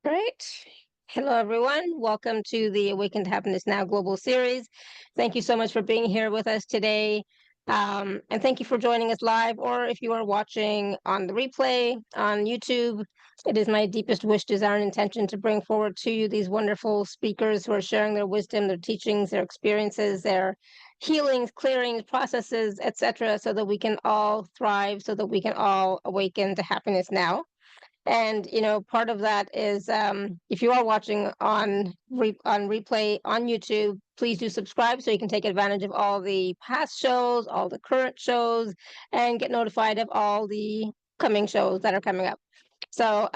Right. Hello, everyone. Welcome to the Awaken to Happiness Now Global Series. Thank you so much for being here with us today. And thank you for joining us live, or if you are watching on the replay on YouTube. It is my deepest wish, desire, and intention to bring forward to you these wonderful speakers who are sharing their wisdom, their teachings, their experiences, their healings, clearings, processes, etc., so that we can all thrive, so that we can all awaken to happiness now. And part of that is, if you are watching on replay on YouTube, please do subscribe so you can take advantage of all the past shows, all the current shows, and get notified of all the coming shows that are coming up. So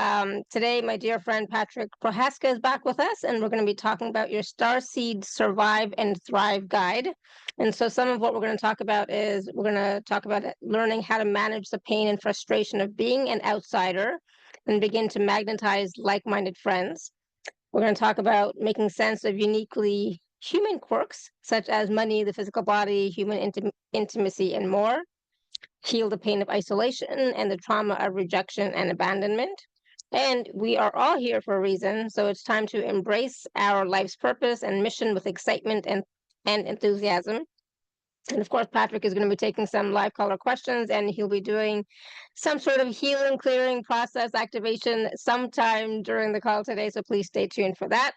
today, my dear friend Patrick Prohaska is back with us, and we're going to be talking about your Starseed Survive and Thrive Guide. And so, some of what we're going to talk about is we're going to talk about learning how to manage the pain and frustration of being an outsider and begin to magnetize like-minded friends. We're going to talk about making sense of uniquely human quirks, such as money, the physical body, human intimacy, and more. Heal the pain of isolation and the trauma of rejection and abandonment. And we are all here for a reason, so it's time to embrace our life's purpose and mission with excitement and enthusiasm. And of course, Patrick is going to be taking some live caller questions, and he'll be doing some sort of healing, clearing process activation sometime during the call today. So please stay tuned for that.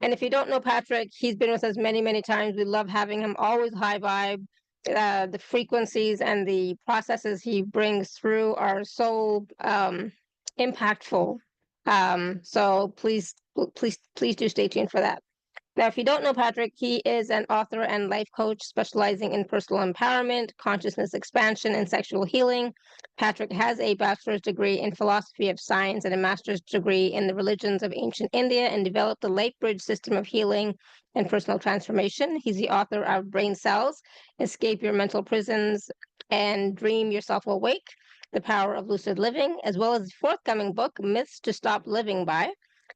And if you don't know Patrick, he's been with us many, many times. We love having him, always high vibe. The frequencies and the processes he brings through are so impactful. So please do stay tuned for that. Now, if you don't know Patrick, he is an author and life coach specializing in personal empowerment, consciousness expansion, and sexual healing. Patrick has a bachelor's degree in philosophy of science and a master's degree in the religions of ancient India, and developed the Light Bridge system of healing and personal transformation. He's the author of Brain Cells, Escape Your Mental Prisons, and Dream Yourself Awake, The Power of Lucid Living, as well as his forthcoming book, Myths to Stop Living By.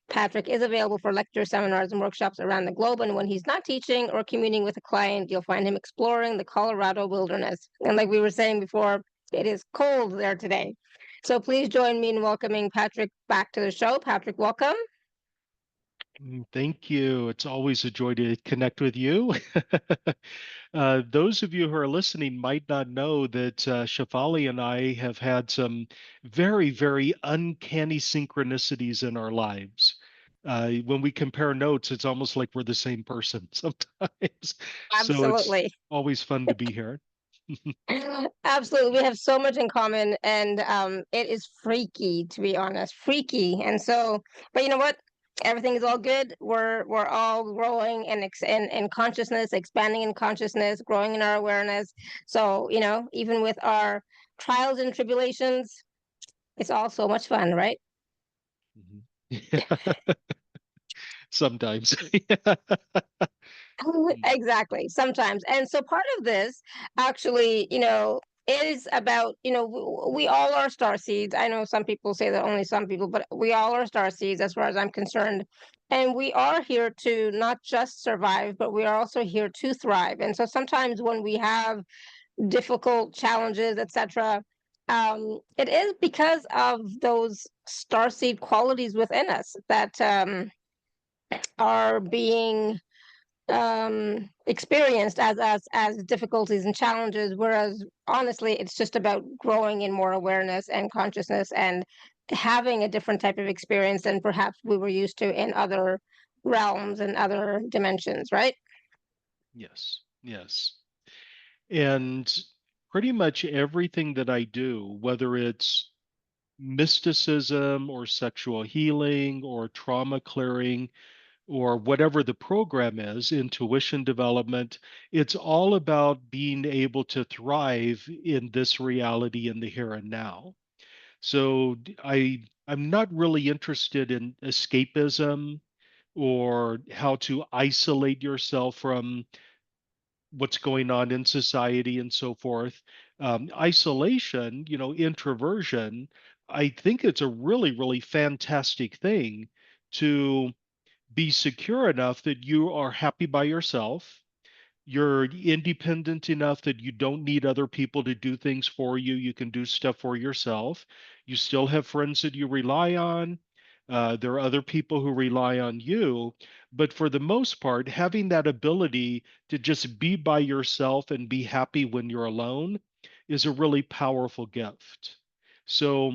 Patrick is available for lectures, seminars, and workshops around the globe. And when he's not teaching or communing with a client, you'll find him exploring the Colorado wilderness. And like we were saying before, it is cold there today. So please join me in welcoming Patrick back to the show. Patrick, welcome. Thank you. It's always a joy to connect with you. Those of you who are listening might not know that Shefali and I have had some very, very uncanny synchronicities in our lives. When we compare notes, it's almost like we're the same person sometimes. So it's Absolutely. always fun to be here. Absolutely. We have so much in common, and it is freaky, to be honest. Freaky. And so, but you know what? Everything is all good. We're all growing in consciousness, expanding in consciousness, growing in our awareness. So, even with our trials and tribulations, it's all so much fun, right? Mhm. Sometimes. Exactly. Sometimes. And so part of this actually, is about, we all are star seeds. I know some people say that only some people, but we all are star seeds as far as I'm concerned. And we are here to not just survive, but we are also here to thrive. And so sometimes when we have difficult challenges, etc., it is because of those star seed qualities within us that are being experienced as difficulties and challenges, whereas honestly it's just about growing in more awareness and consciousness and having a different type of experience than perhaps we were used to in other realms and other dimensions, right? Yes, yes. And pretty much everything that I do, whether it's mysticism or sexual healing or trauma clearing or whatever the program is, intuition development, it's all about being able to thrive in this reality in the here and now. So I'm not really interested in escapism or how to isolate yourself from what's going on in society and so forth. Isolation, introversion, I think it's a really, really fantastic thing to be secure enough that you are happy by yourself. You're independent enough that you don't need other people to do things for you. You can do stuff for yourself. You still have friends that you rely on. There are other people who rely on you. But for the most part, having that ability to just be by yourself and be happy when you're alone is a really powerful gift. So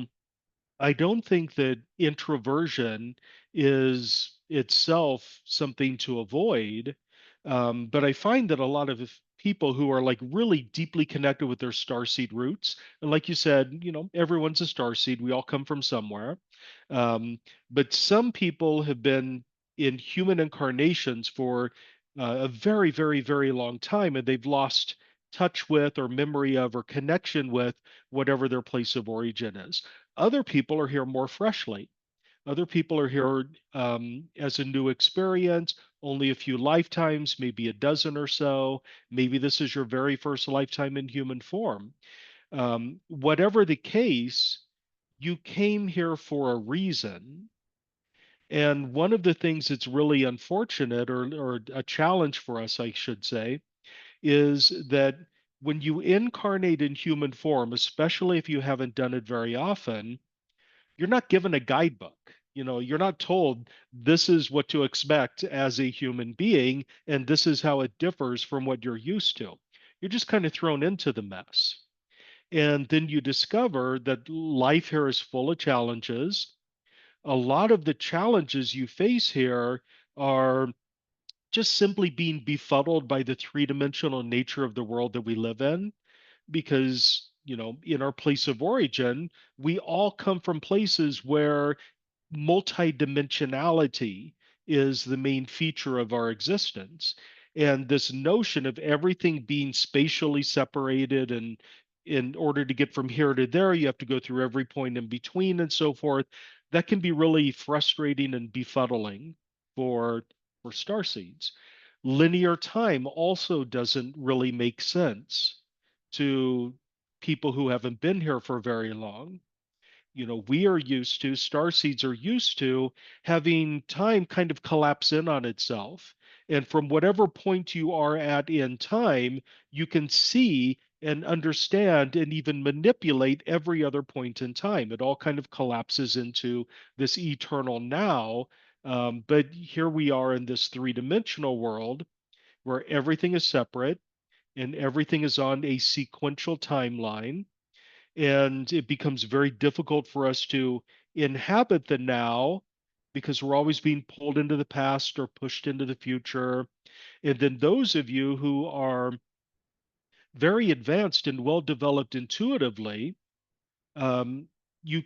I don't think that introversion is itself something to avoid. But I find that a lot of people who are like really deeply connected with their starseed roots, and like you said, everyone's a starseed. We all come from somewhere. Um, but some people have been in human incarnations for a very, very, very long time, and they've lost touch with or memory of or connection with whatever their place of origin is. Other people are here more freshly. Other people are here as a new experience, only a few lifetimes, maybe a dozen or so. Maybe this is your very first lifetime in human form. Whatever the case, you came here for a reason. And one of the things that's really unfortunate, or a challenge for us, I should say, is that when you incarnate in human form, especially if you haven't done it very often, you're not given a guidebook. You're not told this is what to expect as a human being, and this is how it differs from what you're used to. You're just kind of thrown into the mess. And then you discover that life here is full of challenges. A lot of the challenges you face here are just simply being befuddled by the three-dimensional nature of the world that we live in, because in our place of origin we all come from places where multidimensionality is the main feature of our existence. And this notion of everything being spatially separated, and in order to get from here to there, you have to go through every point in between and so forth, that can be really frustrating and befuddling for star seeds. Linear time also doesn't really make sense to people who haven't been here for very long. We are used to, star seeds are used to having time kind of collapse in on itself. And from whatever point you are at in time, you can see and understand and even manipulate every other point in time. It all kind of collapses into this eternal now. But here we are in this three-dimensional world where everything is separate and everything is on a sequential timeline, and it becomes very difficult for us to inhabit the now because we're always being pulled into the past or pushed into the future. And then those of you who are very advanced and well developed intuitively, um, you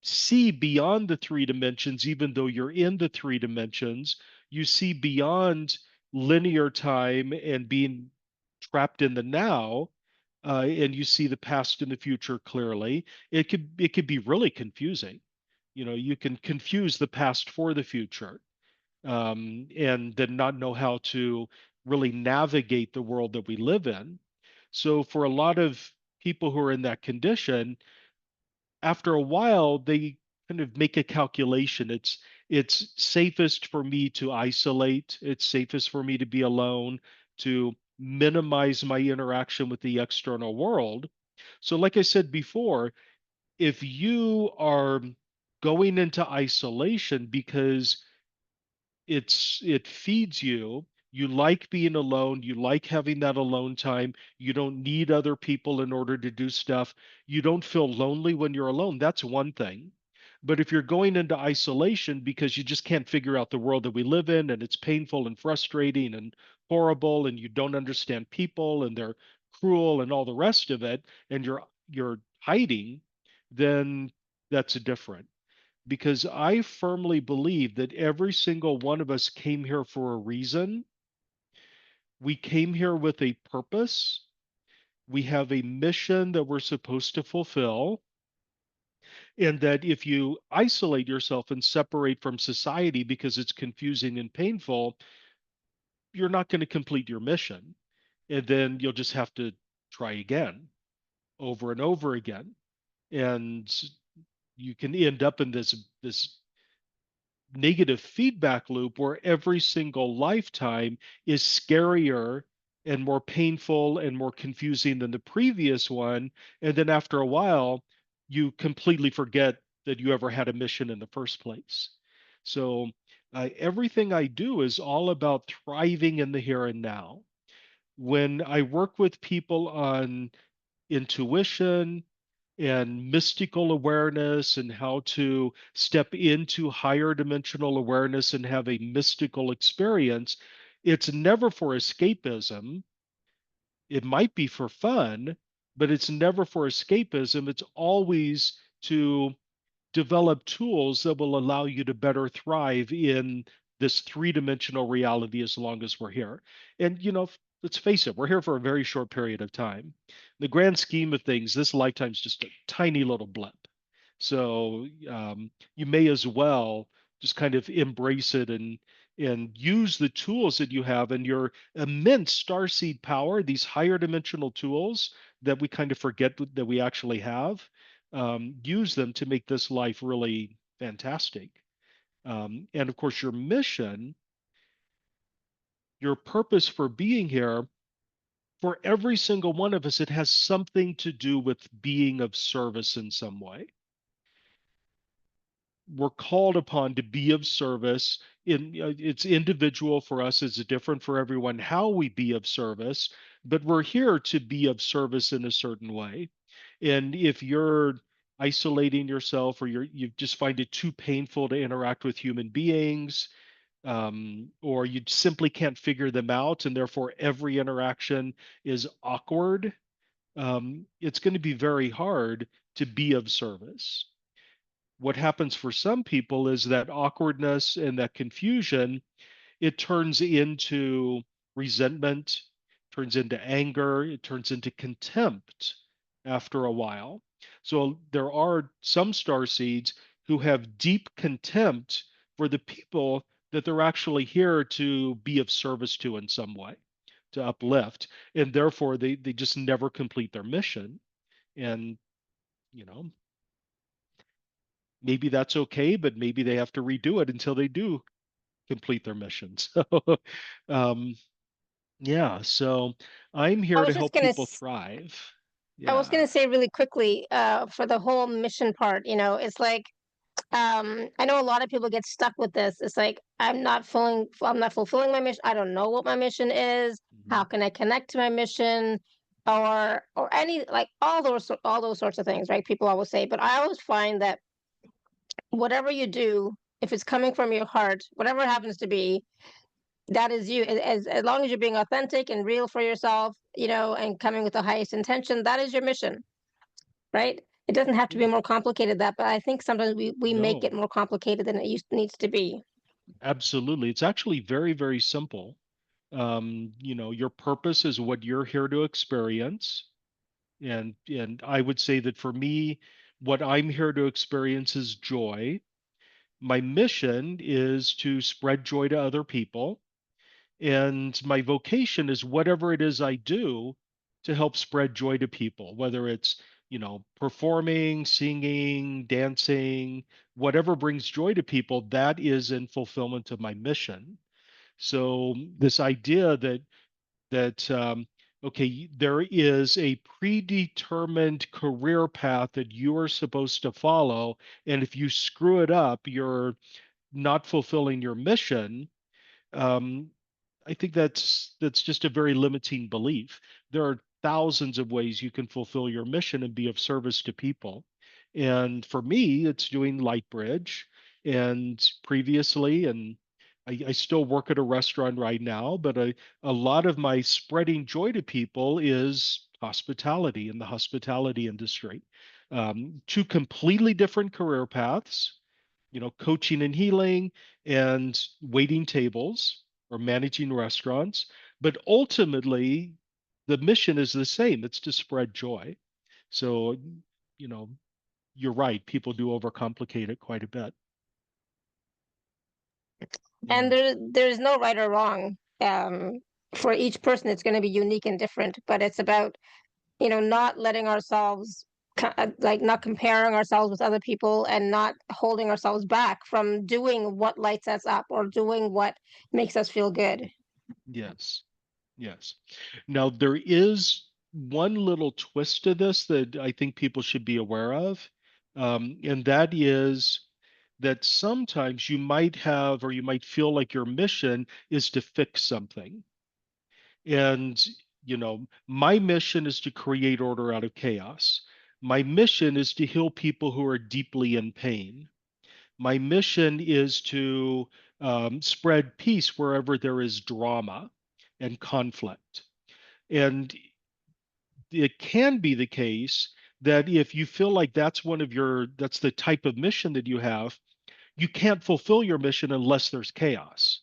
see beyond the three dimensions, even though you're in the three dimensions. You see beyond linear time and being trapped in the now, and you see the past and the future clearly. It could be really confusing. You can confuse the past for the future, and then not know how to really navigate the world that we live in. So for a lot of people who are in that condition, after a while they kind of make a calculation. It's safest for me to isolate. It's safest for me to be alone, to minimize my interaction with the external world. So like I said before, if you are going into isolation because it feeds you, you like being alone, you like having that alone time, you don't need other people in order to do stuff, you don't feel lonely when you're alone, that's one thing. But if you're going into isolation because you just can't figure out the world that we live in, and it's painful and frustrating and horrible, and you don't understand people and they're cruel and all the rest of it, and you're hiding, then that's different, because I firmly believe that every single one of us came here for a reason. We came here with a purpose. We have a mission that we're supposed to fulfill. And that if you isolate yourself and separate from society because it's confusing and painful, you're not going to complete your mission. And then you'll just have to try again over and over again. And you can end up in this negative feedback loop where every single lifetime is scarier and more painful and more confusing than the previous one. And then after a while, you completely forget that you ever had a mission in the first place. So everything I do is all about thriving in the here and now. When I work with people on intuition and mystical awareness and how to step into higher dimensional awareness and have a mystical experience, it's never for escapism. It might be for fun, but it's never for escapism. It's always to develop tools that will allow you to better thrive in this three-dimensional reality as long as we're here. And, let's face it, we're here for a very short period of time. In the grand scheme of things, this lifetime's just a tiny little blip. So you may as well just kind of embrace it and use the tools that you have and your immense starseed power, these higher dimensional tools that we kind of forget that we actually have. Use them to make this life really fantastic. And of course, your mission, your purpose for being here, for every single one of us, it has something to do with being of service in some way. We're called upon to be of service. It's individual for us, it's different for everyone how we be of service, but we're here to be of service in a certain way. And if you're isolating yourself or you just find it too painful to interact with human beings, or you simply can't figure them out, and therefore every interaction is awkward, it's going to be very hard to be of service. What happens for some people is that awkwardness and that confusion, it turns into resentment, turns into anger, it turns into contempt after a while. So there are some star seeds who have deep contempt for the people that they're actually here to be of service to in some way, to uplift, and therefore they just never complete their mission. And you know, maybe that's okay, but maybe they have to redo it until they do complete their mission. So, um, yeah, so I'm I here to was just help gonna people thrive. I was Yeah. gonna say really quickly, for the whole mission part, it's like, I know a lot of people get stuck with this. It's like I'm not fulfilling my mission. I don't know what my mission is. How Mhm. can I connect to my mission? Or any, like, all those sorts of things, right? People always say, but I always find that whatever you do, if it's coming from your heart, whatever it happens to be, that is you. As long as you're being authentic and real for yourself, and coming with the highest intention, that is your mission, right? It doesn't have to be Yeah. more complicated that, but I think sometimes we make it No, more complicated than it needs to be. absolutely. It's actually very, very simple. Your purpose is what you're here to experience. And I would say that for me, what I'm here to experience is joy. My mission is to spread joy to other people. And my vocation is whatever it is I do to help spread joy to people, whether it's, performing, singing, dancing, whatever brings joy to people, that is in fulfillment of my mission. So this idea that okay, there is a predetermined career path that you are supposed to follow, and if you screw it up, you're not fulfilling your mission. um, I think that's just a very limiting belief. There are thousands of ways you can fulfill your mission and be of service to people. And for me, it's doing Lightbridge. And previously, and I still work at a restaurant right now, but a lot of my spreading joy to people is hospitality in the hospitality industry. Two completely different career paths, coaching and healing and waiting tables or managing restaurants. But ultimately, the mission is the same. It's to spread joy. So, you know, you're right. People do overcomplicate it quite a bit. Yeah. And there's no right or wrong. For each person, it's going to be unique and different. But it's about, not letting ourselves, like, not comparing ourselves with other people, and not holding ourselves back from doing what lights us up or doing what makes us feel good. Yes. Yes. Now, there is one little twist to this that I think people should be aware of. And that is that sometimes you might have, or you might feel like your mission is to fix something. And, my mission is to create order out of chaos. My mission is to heal people who are deeply in pain. My mission is to spread peace wherever there is drama and conflict. And it can be the case that if you feel like that's the type of mission that you have, you can't fulfill your mission unless there's chaos.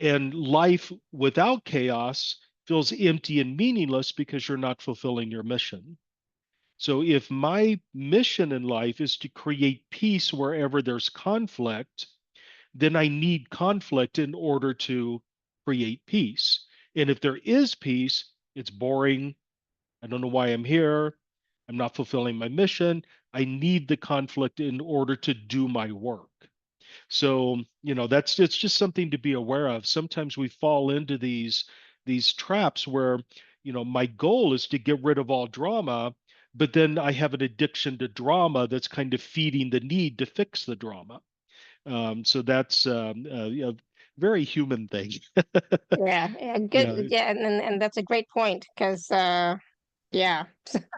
And life without chaos feels empty and meaningless because you're not fulfilling your mission. So if my mission in life is to create peace wherever there's conflict, then I need conflict in order to create peace. And if there is peace, it's boring. I don't know why I'm here. I'm not fulfilling my mission. I need the conflict in order to do my work. So, that's it's just something to be aware of. Sometimes we fall into these traps where, my goal is to get rid of all drama, but then I have an addiction to drama that's kind of feeding the need to fix the drama. So that's a very human thing. Yeah, yeah, good. Yeah, Yeah, and that's a great point because yeah.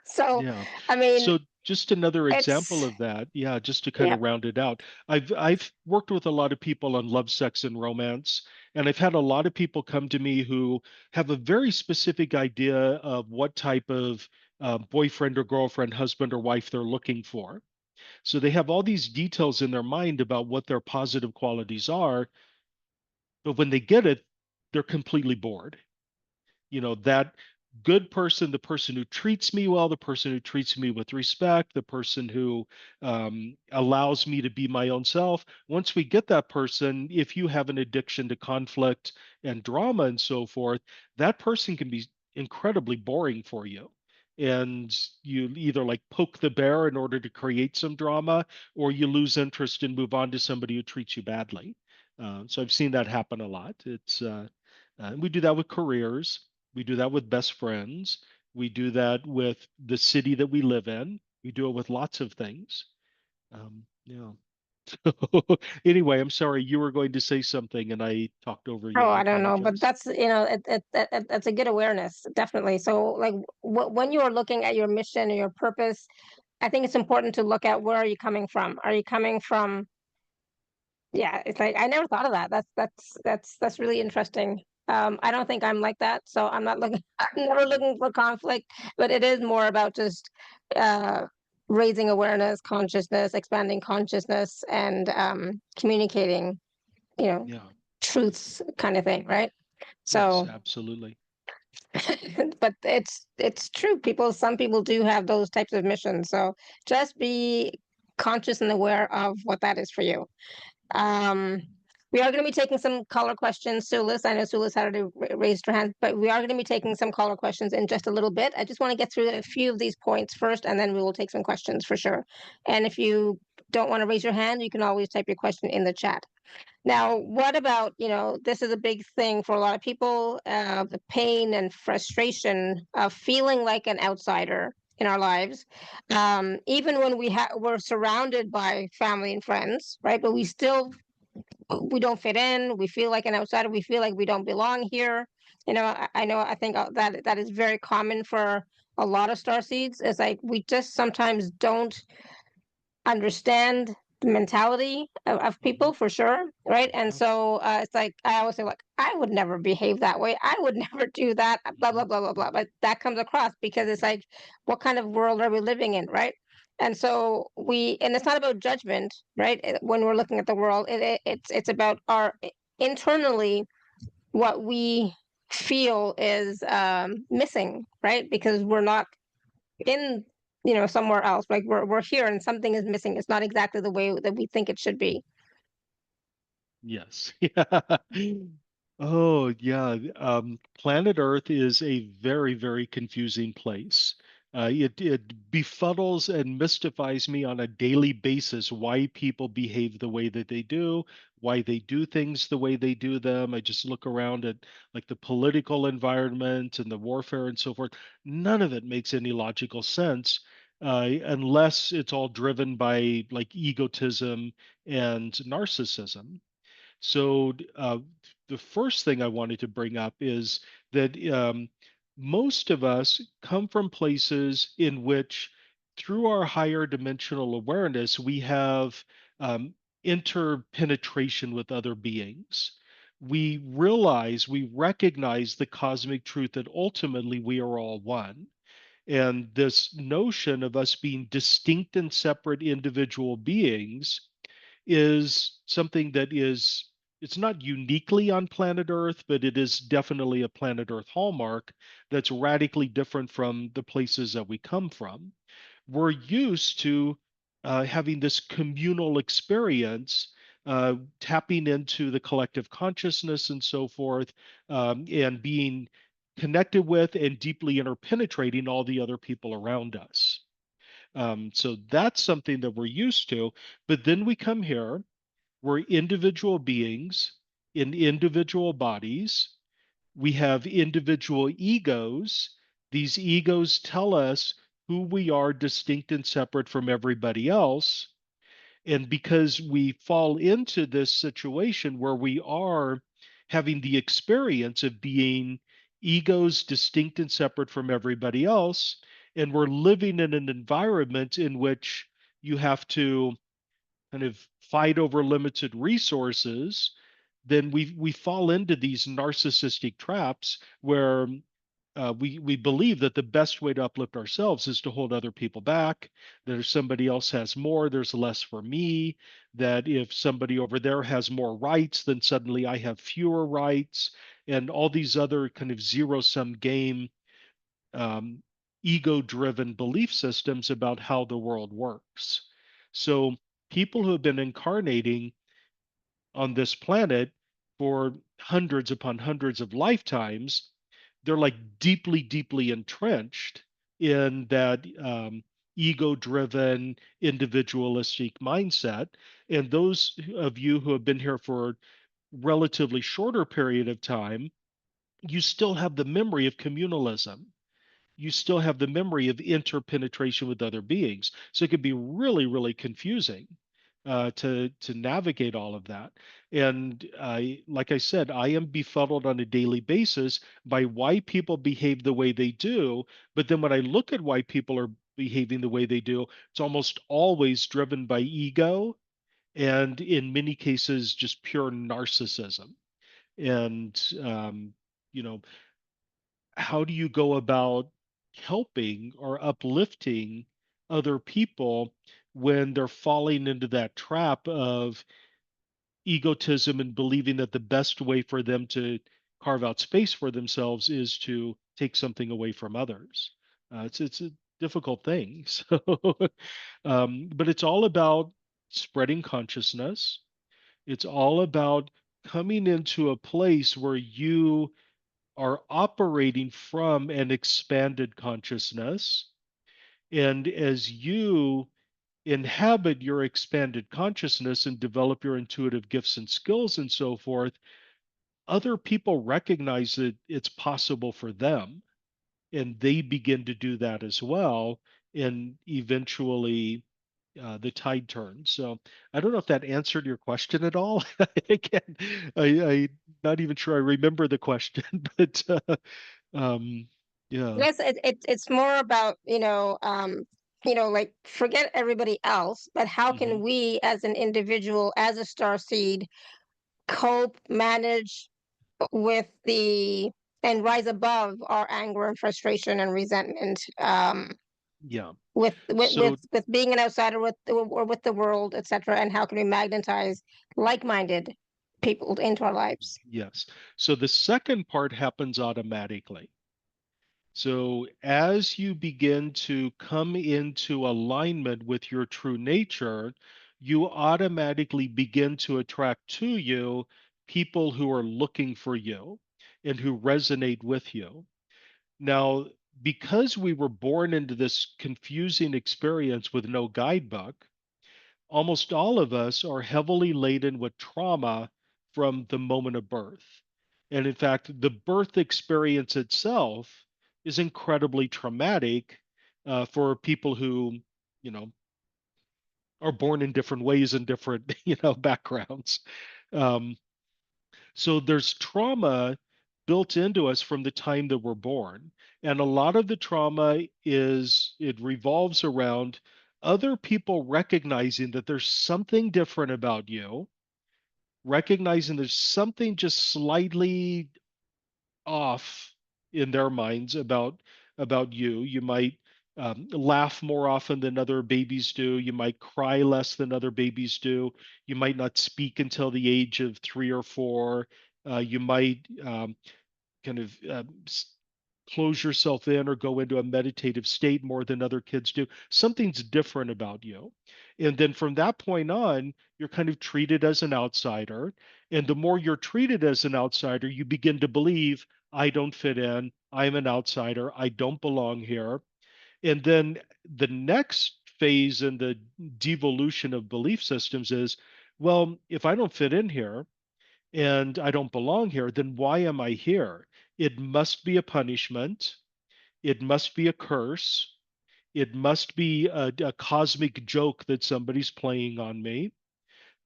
So, yeah. I mean, So just another example it's of that, yeah, just to kind yeah. of round it out. I've worked with a lot of people on love, sex, and romance, and I've had a lot of people come to me who have a very specific idea of what type of boyfriend or girlfriend, husband or wife they're looking for. So they have all these details in their mind about what their positive qualities are, but when they get it, they're completely bored. That good person, the person who treats me well, the person who treats me with respect, the person who allows me to be my own self. Once we get that person, if you have an addiction to conflict and drama and so forth, that person can be incredibly boring for you. And you either like poke the bear in order to create some drama, or you lose interest and move on to somebody who treats you badly. So I've seen that happen a lot. We do that with careers. We do that with best friends. We do that with the city that we live in. We do it with lots of things. Yeah. Anyway, I'm sorry, you were going to say something and I talked over you. Oh, I I don't know, but apologize. that's that's a good awareness, definitely. So, like, when you are looking at your mission or your purpose, I think it's important to look at where are you coming from. Are you coming from Yeah, it's like I never thought of that. That's really interesting. I don't think I'm like that, so I'm not looking. I'm never looking for conflict, but it is more about just uh, raising awareness, consciousness, expanding consciousness, and communicating. You know, Yeah. truths, kind of thing, right? Yes, So, absolutely. but it's true. Some people do have those types of missions. So just be conscious and aware of what that is for you. Um, we are going to be taking some caller questions, Sulis. I know Sulis had already raised her hand, but we are going to be taking some caller questions in just a little bit. I just want to get through a few of these points first, and then we will take some questions for sure. And if you don't want to raise your hand, you can always type your question in the chat. Now, what about, this is a big thing for a lot of people, the pain and frustration of feeling like an outsider in our lives, even when we're surrounded by family and friends, right? But we don't fit in. We feel like an outsider. We feel like we don't belong here. I know. I think that is very common for a lot of star seeds. It's like we just sometimes don't understand the mentality of Mhm. people for sure, right? And Yeah. so it's like I always say, like, I would never behave that way. I would never do that. Blah Mhm. blah blah blah blah. But that comes across because it's like, what kind of world are we living in, right? And so and it's not about judgment, right? When we're looking at the world, it's about our internally what we feel is missing, right? Because we're not in somewhere else, like we're here and something is missing. It's not exactly the way that we think it should be. Yes. Yeah. Oh, yeah. Planet Earth is a very, very confusing place. It befuddles and mystifies me on a daily basis why people behave the way that they do, why they do things the way they do them. I just look around at like the political environment and the warfare and so forth. None of it makes any logical sense. unless it's all driven by like egotism and narcissism. So, the first thing I wanted to bring up is that most of us come from places in which, through our higher dimensional awareness, we have um, interpenetration with other beings. We recognize the cosmic truth that ultimately we are all one. And this notion of us being distinct and separate individual beings is something that is, it's not uniquely on planet Earth, but it is definitely a planet Earth hallmark that's radically different from the places that we come from. We're used to having this communal experience, tapping into the collective consciousness and so forth, and being connected with and deeply interpenetrating all the other people around us. So that's something that we're used to. But then we come here, we're individual beings in individual bodies. We have individual egos. These egos tell us who we are, distinct and separate from everybody else. And because we fall into this situation where we are having the experience of being egos distinct and separate from everybody else, and we're living in an environment in which you have to kind of fight over limited resources, then we fall into these narcissistic traps where we believe that the best way to uplift ourselves is to hold other people back. That if somebody else has more, there's less for me. That if somebody over there has more rights, then suddenly I have fewer rights, and all these other kind of zero sum game, um, ego driven belief systems about how the world works. So people who have been incarnating on this planet for hundreds upon hundreds of lifetimes, they're like deeply, deeply entrenched in that ego driven, individualistic mindset. And those of you who have been here for a relatively shorter period of time, you still have the memory of communalism. You still have the memory of interpenetration with other beings. So it can be really, really confusing to navigate all of that. And like I said, I am befuddled on a daily basis by why people behave the way they do. But then when I look at why people are behaving the way they do, it's almost always driven by ego and in many cases just pure narcissism. And you know, how do you go about helping or uplifting other people when they're falling into that trap of egotism and believing that the best way for them to carve out space for themselves is to take something away from others? It's a difficult thing. So, but it's all about spreading consciousness. It's all about coming into a place where you are operating from an expanded consciousness. And as you inhabit your expanded consciousness and develop your intuitive gifts and skills and so forth, other people recognize that it's possible for them and they begin to do that as well. And eventually, the tide turns. So I don't know if that answered your question at all. Again, I'm not even sure I remember the question, but um, yeah. Yes, it's more about, like forget everybody else, but how can Hmm. we as an individual, as a star seed, cope, manage with the and rise above our anger and frustration and resentment, Yeah. with So being an outsider with or with the world, etc. And how can we magnetize like-minded people into our lives? yes. So the second part happens automatically. So as you begin to come into alignment with your true nature, you automatically begin to attract to you people who are looking for you and who resonate with you. Now, because we were born into this confusing experience with no guidebook, almost all of us are heavily laden with trauma from the moment of birth. And in fact, the birth experience itself is incredibly traumatic for people who, you know, are born in different ways and different, backgrounds. Um, so there's trauma built into us from the time that we're born. And a lot of the trauma it revolves around other people recognizing that there's something different about you, recognizing there's something just slightly off in their minds about you. You might laugh more often than other babies do. You might cry less than other babies do. You might not speak until the age of 3 or 4. You might kind of close yourself in or go into a meditative state more than other kids do. Something's different about you. And then from that point on, you're kind of treated as an outsider. And the more you're treated as an outsider, you begin to believe, I don't fit in. I'm an outsider. I don't belong here. And then the next phase in the devolution of belief systems is, well, if I don't fit in here, and I don't belong here, then why am I here? It must be a punishment. It must be a curse. It must be a cosmic joke that somebody's playing on me.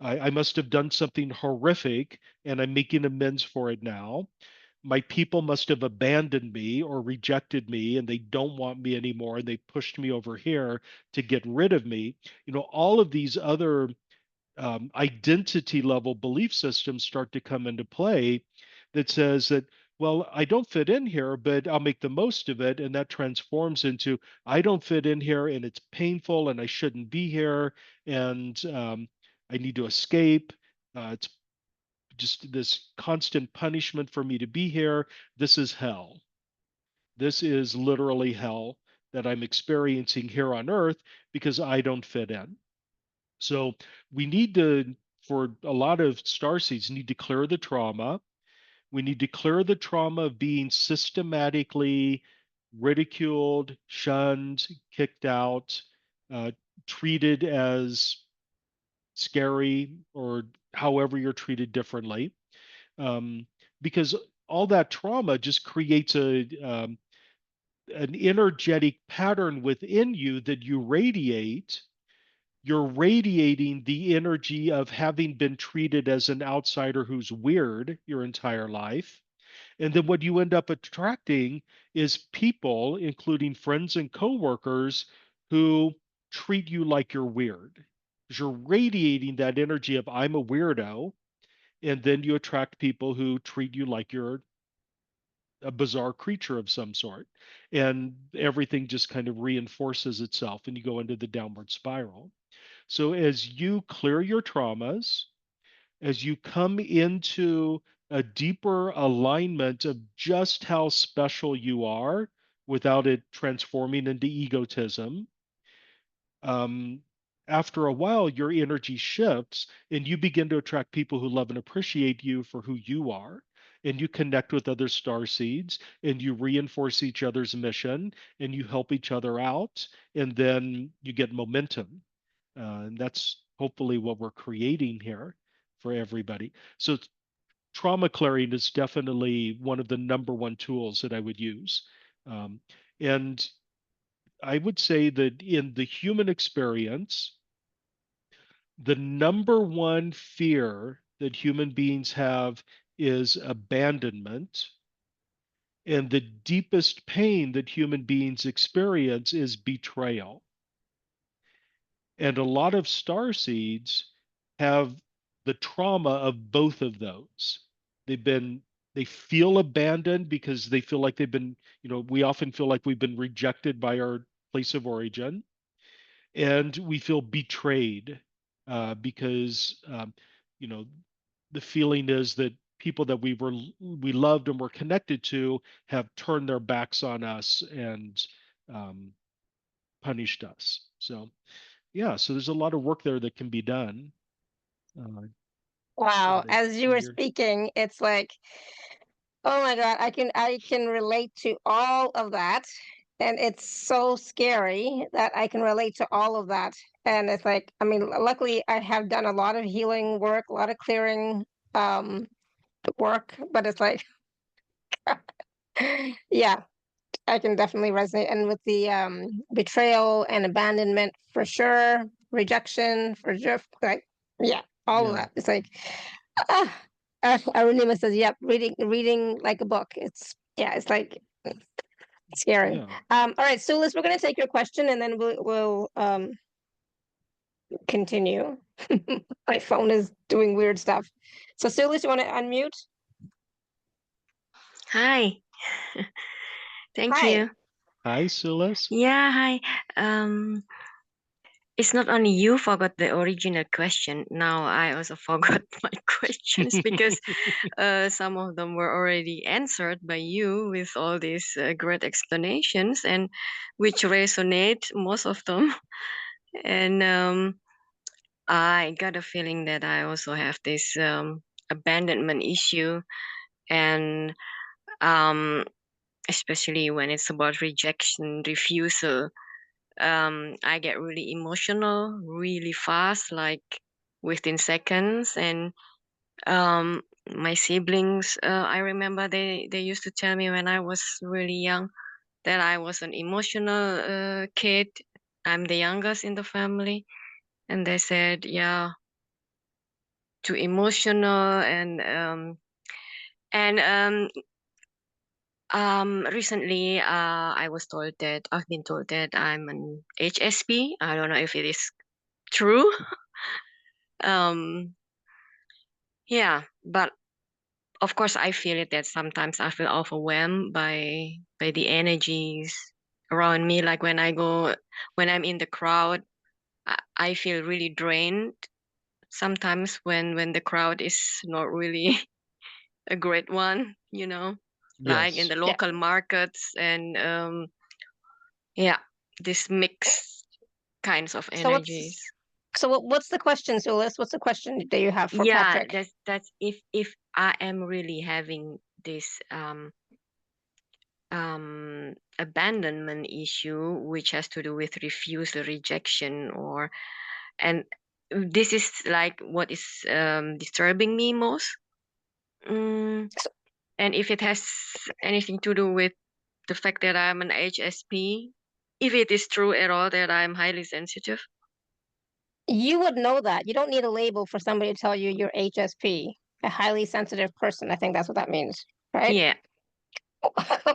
I must have done something horrific and I'm making amends for it now. My people must have abandoned me or rejected me and they don't want me anymore and they pushed me over here to get rid of me. All of these other identity level belief systems start to come into play that says that, well, I don't fit in here, but I'll make the most of it. And that transforms into, I don't fit in here and it's painful and I shouldn't be here. And I need to escape. It's just this constant punishment for me to be here. This is hell. This is literally hell that I'm experiencing here on earth because I don't fit in. So we need to, for a lot of starseeds, need to clear the trauma. We need to clear the trauma of being systematically ridiculed, shunned, kicked out, uh, treated as scary, or however you're treated differently. Um, because all that trauma just creates an energetic pattern within you that you radiate. You're radiating the energy of having been treated as an outsider who's weird your entire life. And then what you end up attracting is people, including friends and coworkers, who treat you like you're weird. 'Cause you're radiating that energy of I'm a weirdo, and then you attract people who treat you like you're a bizarre creature of some sort. And everything just kind of reinforces itself, and you go into the downward spiral. So as you clear your traumas, as you come into a deeper alignment of just how special you are without it transforming into egotism, um, after a while, your energy shifts and you begin to attract people who love and appreciate you for who you are. And you connect with other star seeds and you reinforce each other's mission and you help each other out. And then you get momentum. And that's hopefully what we're creating here for everybody. So trauma clearing is definitely one of the number one tools that I would use. Um, and I would say that in the human experience, the number one fear that human beings have is abandonment. And the deepest pain that human beings experience is betrayal. And a lot of star seeds have the trauma of both of those. They've been, they feel abandoned because they feel like they've been, we often feel like we've been rejected by our place of origin. And we feel betrayed because, you know, the feeling is that people that we loved and were connected to have turned their backs on us and um, punished us. So yeah, so there's a lot of work there that can be done. Uh, Wow, but as you were you're speaking, it's like, oh my God, I can relate to all of that. And it's so scary that I can relate to all of that. And it's like, I mean, luckily I have done a lot of healing work, a lot of clearing um work, but it's like, yeah. I can definitely resonate. And with the betrayal and abandonment for sure, rejection for sure, like yeah, all of Yeah. that. It's like ah, Arunima says, yep, reading like a book. It's yeah, it's like scary. Yeah. All right, Sulis, we're gonna take your question and then we'll continue. My phone is doing weird stuff. So Sulis, you want to unmute? Hi. Thank Hi. you. Hi, Sulis. Yeah, hi. Um, it's not only you forgot the original question. Now I also forgot my questions because some of them were already answered by you with all these great explanations, and which resonate most of them. And I got a feeling that I also have this abandonment issue, and um, especially when it's about rejection, refusal. I get really emotional really fast, like within seconds. And my siblings, I remember they used to tell me when I was really young that I was an emotional kid. I'm the youngest in the family, and they said, "Yeah, too emotional." And recently, I've been told that I'm an HSP. I don't know if it is true. Um, yeah, but of course, I feel it that sometimes I feel overwhelmed by the energies around me. Like when I'm in the crowd, I feel really drained. Sometimes when the crowd is not really a great one, like in Yes. the Yeah. local markets, and yeah, this mixed kinds of So energies. what's the question, Sulis? What's the question that you have for Yeah, Patrick? that's if I am really having this abandonment issue, which has to do with refusal, rejection, and this is like what is disturbing me most. Mm, So and if it has anything to do with the fact that I'm an HSP, if it is true at all that I'm highly sensitive. you would know that. You don't need a label for somebody to tell you you're HSP, a highly sensitive person. I think that's what that means, right? Yeah,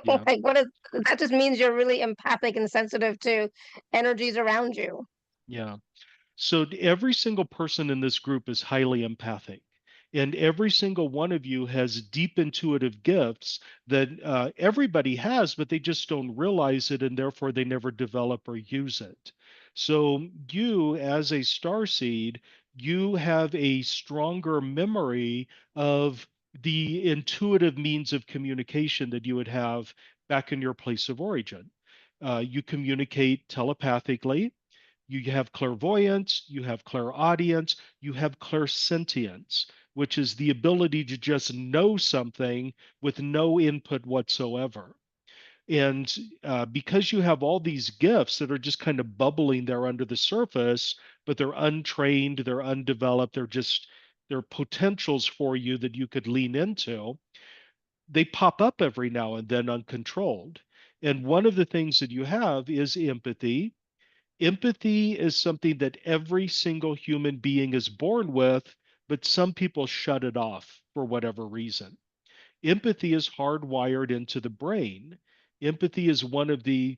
Yeah. Like what is that just means you're really empathic and sensitive to energies around you. Yeah. So every single person in this group is highly empathic. And every single one of you has deep intuitive gifts that everybody has, but they just don't realize it, and therefore they never develop or use it. So you, as a starseed, you have a stronger memory of the intuitive means of communication that you would have back in your place of origin. You communicate telepathically, you have clairvoyance, you have clairaudience, you have clairsentience, which is the ability to just know something with no input whatsoever. And because you have all these gifts that are just kind of bubbling there under the surface, but they're untrained, they're undeveloped, they're potentials for you that you could lean into, they pop up every now and then uncontrolled. And one of the things that you have is empathy. Empathy is something that every single human being is born with, but some people shut it off for whatever reason. Empathy is hardwired into the brain. Empathy is one of the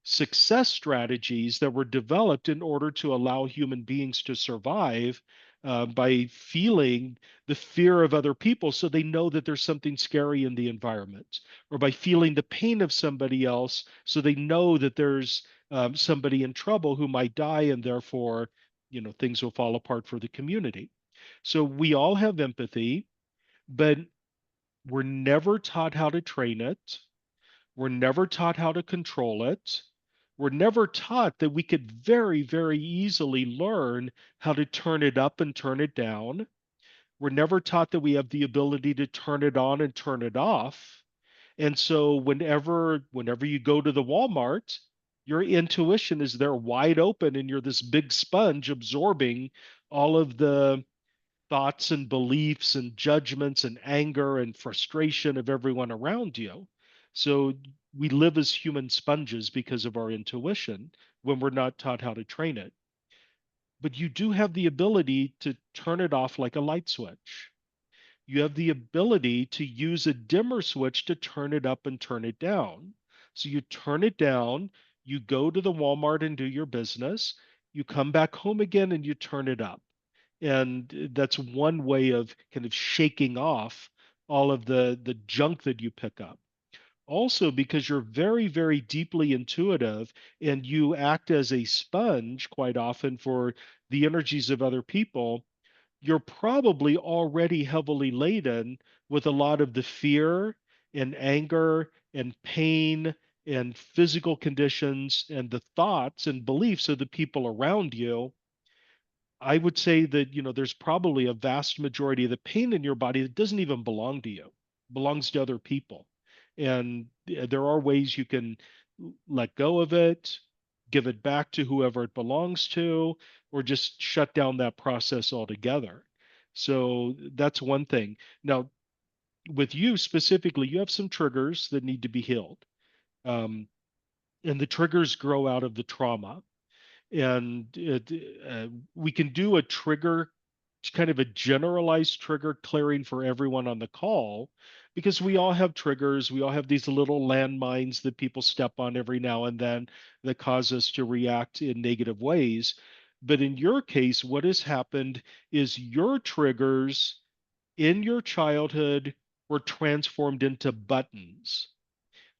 success strategies that were developed in order to allow human beings to survive by feeling the fear of other people so they know that there's something scary in the environment, or by feeling the pain of somebody else so they know that there's somebody in trouble who might die, and therefore, things will fall apart for the community. So we all have empathy, but we're never taught how to train it. We're never taught how to control it. We're never taught that we could very, very easily learn how to turn it up and turn it down. We're never taught that we have the ability to turn it on and turn it off. And so whenever you go to the Walmart, your intuition is there wide open, and you're this big sponge absorbing all of the thoughts and beliefs and judgments and anger and frustration of everyone around you. So we live as human sponges because of our intuition when we're not taught how to train it. But you do have the ability to turn it off like a light switch. You have the ability to use a dimmer switch to turn it up and turn it down. So you turn it down, you go to the Walmart and do your business, you come back home again and you turn it up. And that's one way of kind of shaking off all of the junk that you pick up. Also, because you're very, very deeply intuitive and you act as a sponge quite often for the energies of other people, you're probably already heavily laden with a lot of the fear and anger and pain and physical conditions and the thoughts and beliefs of the people around you. I would say that, there's probably a vast majority of the pain in your body that doesn't even belong to you, it belongs to other people. And there are ways you can let go of it, give it back to whoever it belongs to, or just shut down that process altogether. So that's one thing. Now, with you specifically, you have some triggers that need to be healed. Um, and the triggers grow out of the trauma, and we can do a trigger, kind of a generalized trigger clearing for everyone on the call, because we all have triggers, we all have these little landmines that people step on every now and then that cause us to react in negative ways. But in your case, what has happened is your triggers in your childhood were transformed into buttons.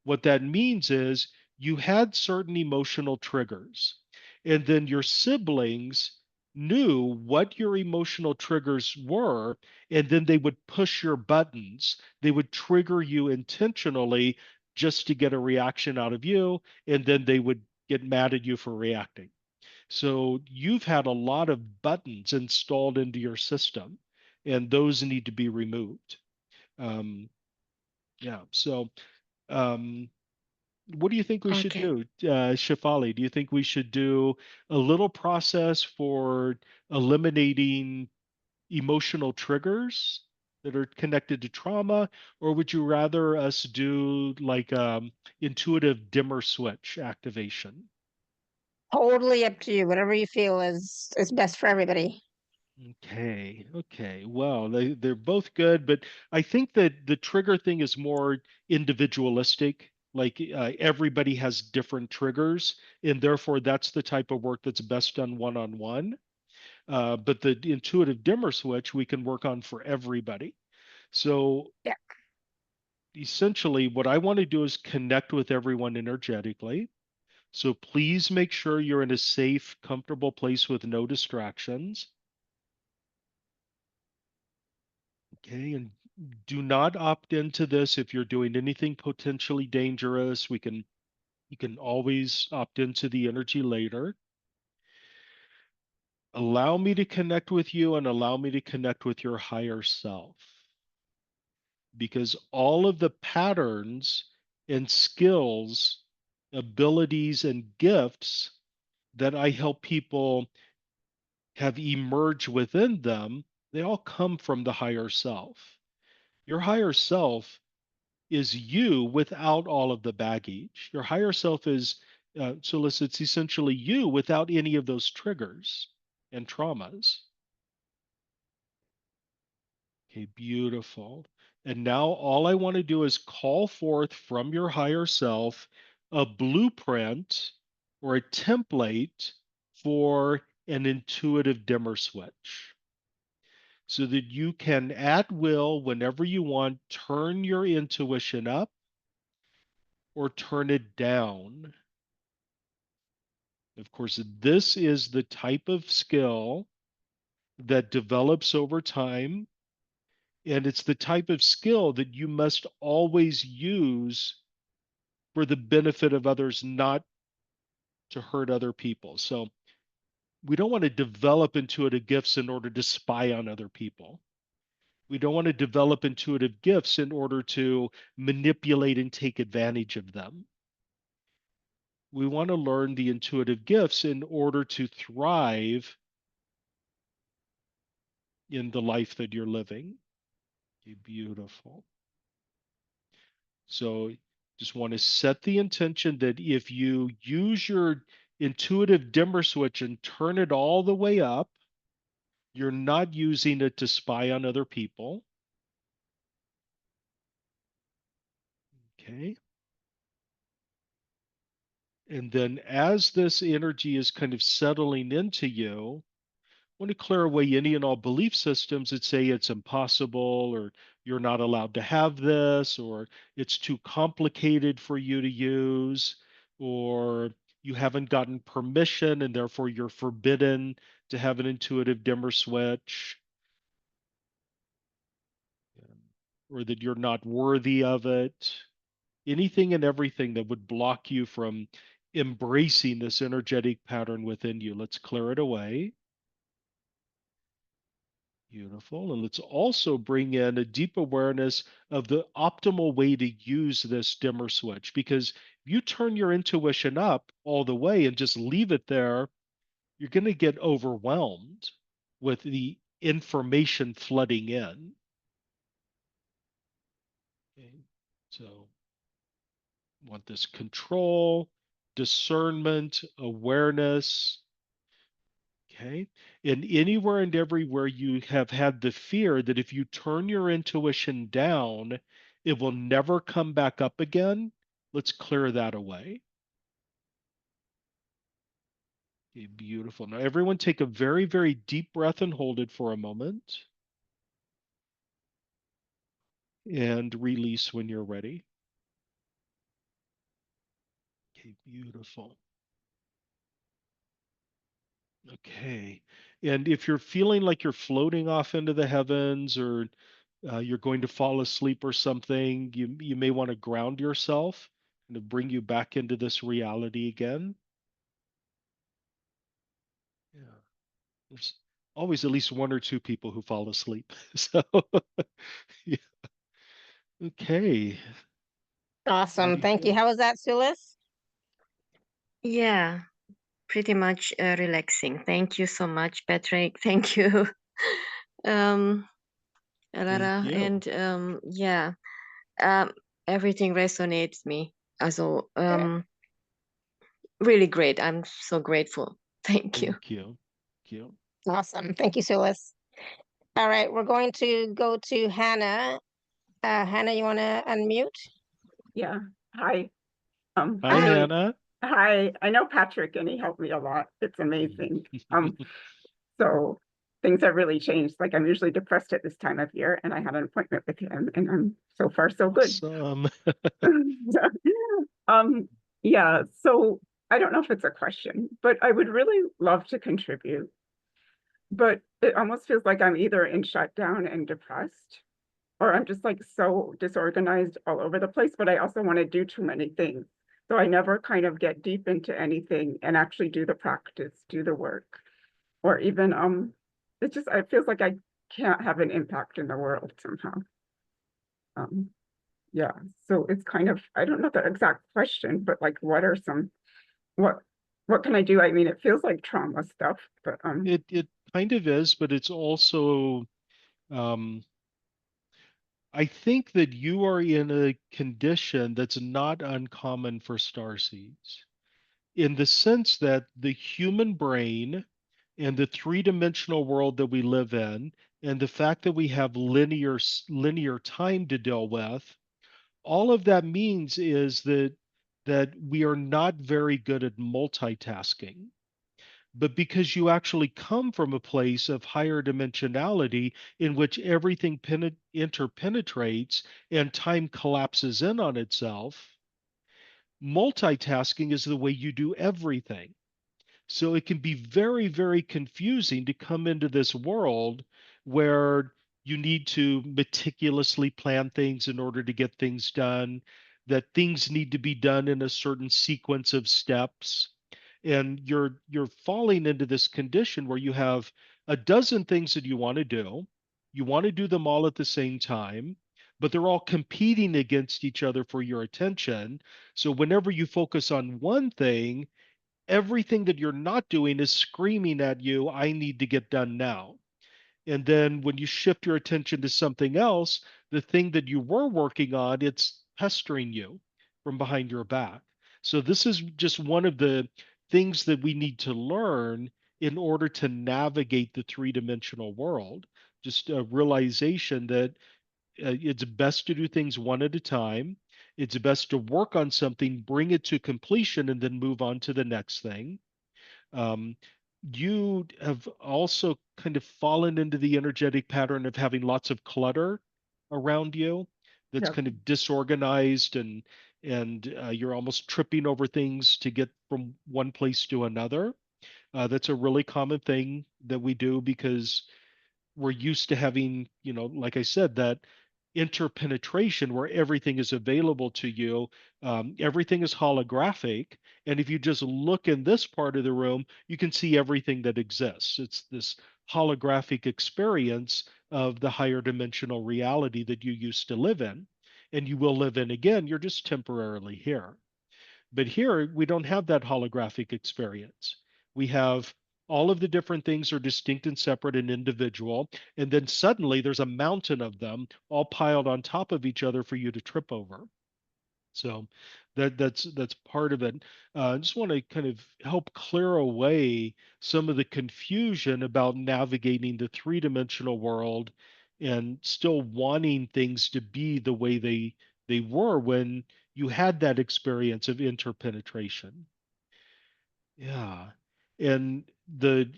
What that means is you had certain emotional triggers, and then your siblings knew what your emotional triggers were, and then they would push your buttons. They would trigger you intentionally just to get a reaction out of you, and then they would get mad at you for reacting. So you've had a lot of buttons installed into your system, and those need to be removed. Um, yeah. So, um, what do you think we should Okay. do, Shefali? Do you think we should do a little process for eliminating emotional triggers that are connected to trauma, or would you rather us do like intuitive dimmer switch activation? Totally up to you. Whatever you feel is best for everybody. Okay, okay. Well, they're both good, but I think that the trigger thing is more individualistic. Like everybody has different triggers, and therefore that's the type of work that's best done one-on-one. But the intuitive dimmer switch we can work on for everybody. So Yeah. essentially, what I want to do is connect with everyone energetically. So please make sure you're in a safe, comfortable place with no distractions. Okay, and do not opt into this if you're doing anything potentially dangerous. You can always opt into the energy later. Allow me to connect with you and allow me to connect with your higher self. Because all of the patterns and skills, abilities and gifts that I help people have emerge within them, they all come from the higher self. Your higher self is you without all of the baggage. Your higher self is, so it's essentially you without any of those triggers and traumas. Okay, beautiful. And now all I want to do is call forth from your higher self a blueprint or a template for an intuitive dimmer switch so that you can, at will, whenever you want, turn your intuition up or turn it down. Of course, this is the type of skill that develops over time, and it's the type of skill that you must always use for the benefit of others, not to hurt other people. So we don't want to develop intuitive gifts in order to spy on other people. We don't want to develop intuitive gifts in order to manipulate and take advantage of them. We want to learn the intuitive gifts in order to thrive in the life that you're living. Okay, beautiful. So Just want to set the intention that if you use your intuitive dimmer switch and turn it all the way up, you're not using it to spy on other people. Okay. And then as this energy is kind of settling into you, want to clear away any and all belief systems that say it's impossible, or you're not allowed to have this, or it's too complicated for you to use, or you haven't gotten permission and therefore you're forbidden to have an intuitive dimmer switch, or that you're not worthy of it. Anything and everything that would block you from embracing this energetic pattern within you. Let's clear it away. Beautiful. And let's also bring in a deep awareness of the optimal way to use this dimmer switch. Because if you turn your intuition up all the way and just leave it there, you're going to get overwhelmed with the information flooding in. Okay. So, want this control, discernment, awareness. Okay. And anywhere and everywhere you have had the fear that if you turn your intuition down, it will never come back up again, let's clear that away. Okay, beautiful. Now, everyone take a very, very deep breath and hold it for a moment. And release when you're ready. Okay, beautiful. Okay. And if you're feeling like you're floating off into the heavens, or you're going to fall asleep or something, you may want to ground yourself and to bring you back into this reality again. Yeah. There's always at least one or two people who fall asleep. So, yeah. Okay. Awesome. Thank you. Beautiful. How was that, Sulis? Yeah, pretty much relaxing. Thank you so much, Patrick. Thank you, um, Thank Lara. you. And yeah, um, everything resonates me. Also, Good. really great. I'm so grateful. Thank you. Thank you. Thank you. Awesome. Thank you, Sulis. All right, we're going to go to Hannah. Hannah, you want to unmute? Yeah. Hi. Hi, I know, Hi. Hannah. hi. I know Patrick, and he helped me a lot. It's amazing. So things have really changed. Like, I'm usually depressed at this time of year, and I had an appointment with him, and I'm so far so good. Awesome. Um, yeah. So I don't know if it's a question, but I would really love to contribute. But it almost feels like I'm either in shutdown and depressed, or I'm just like so disorganized all over the place, but I also want to do too many things. So I never kind of get deep into anything and actually do the practice, do the work, or even it feels like I can't have an impact in the world somehow. Yeah. So it's kind of, I don't know the exact question, but like what what can I do? I mean, it feels like trauma stuff, but It kind of is, but it's also um, I think that you are in a condition that's not uncommon for starseeds, in the sense that the human brain and the three-dimensional world that we live in, and the fact that we have linear time to deal with, all of that means is that we are not very good at multitasking. But because you actually come from a place of higher dimensionality in which everything interpenetrates and time collapses in on itself, multitasking is the way you do everything. So it can be very, very confusing to come into this world where you need to meticulously plan things in order to get things done, that things need to be done in a certain sequence of steps. And you're falling into this condition where you have a dozen things that you want to do. You want to do them all at the same time, but they're all competing against each other for your attention. So whenever you focus on one thing, everything that you're not doing is screaming at you, I need to get done now. And then when you shift your attention to something else, the thing that you were working on, it's pestering you. from behind your back. So this is just one of the things that we need to learn in order to navigate the three-dimensional world. Just a realization that it's best to do things one at a time. It's best to work on something, bring it to completion, and then move on to the next thing. Um, you have also kind of fallen into the energetic pattern of having lots of clutter around you that's Yeah. kind of disorganized, and you're almost tripping over things to get from one place to another. That's a really common thing that we do because we're used to having, like I said, that interpenetration where everything is available to you. Everything is holographic. And if you just look in this part of the room, you can see everything that exists. It's this holographic experience of the higher dimensional reality that you used to live in and you will live in again. You're just temporarily here. But here, we don't have that holographic experience. We have all of the different things are distinct and separate and individual. And then suddenly there's a mountain of them all piled on top of each other for you to trip over. So that's part of it. I just want to kind of help clear away some of the confusion about navigating the three-dimensional world and still wanting things to be the way they were when you had that experience of interpenetration. Yeah. And the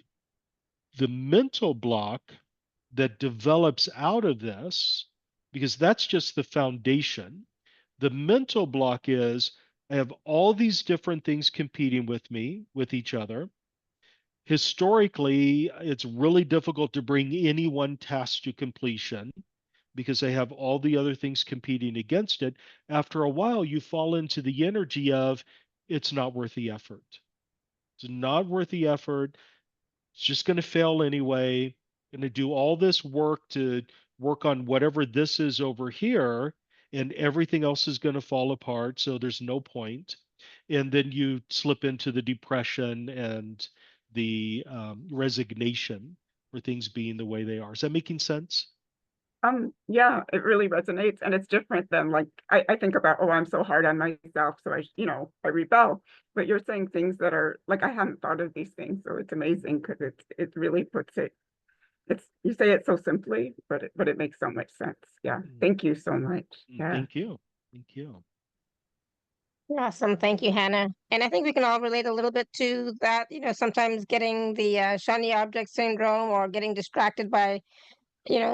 mental block that develops out of this, because that's just the foundation. The mental block is I have all these different things competing with me, with each other. Historically, it's really difficult to bring any one task to completion because they have all the other things competing against it. After a while, you fall into the energy of it's not worth the effort. It's not worth the effort. It's just going to fail anyway. Going to do all this work to work on whatever this is over here, and everything else is going to fall apart. So there's no point. And then you slip into the depression and the resignation for things being the way they are. Is that making sense? Yeah, it really resonates, and it's different than like I think about, oh, I'm so hard on myself, so I rebel. But you're saying things that are like I hadn't thought of these things, so it's amazing because it really puts it. It's you say it so simply, but it makes so much sense. Yeah, thank you so much. Yeah, Thank you. Thank you. Awesome. Thank you, Hannah. And I think we can all relate a little bit to that, sometimes getting the shiny object syndrome or getting distracted by,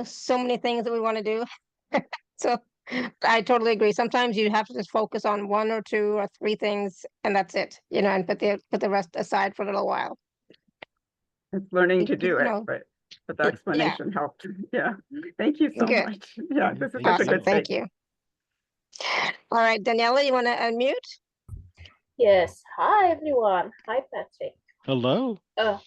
so many things that we want to do. So I totally agree. Sometimes you have to just focus on one or two or three things and that's it, and put the rest aside for a little while. it's learning to do You it, know, but the yeah, explanation helped. Yeah, thank you so good. much. Yeah, this is Thank such a Awesome. good you. Thank space. you. All right, Daniela, you want to unmute? Yes. Hi, everyone. Hi, Patrick. Hello. So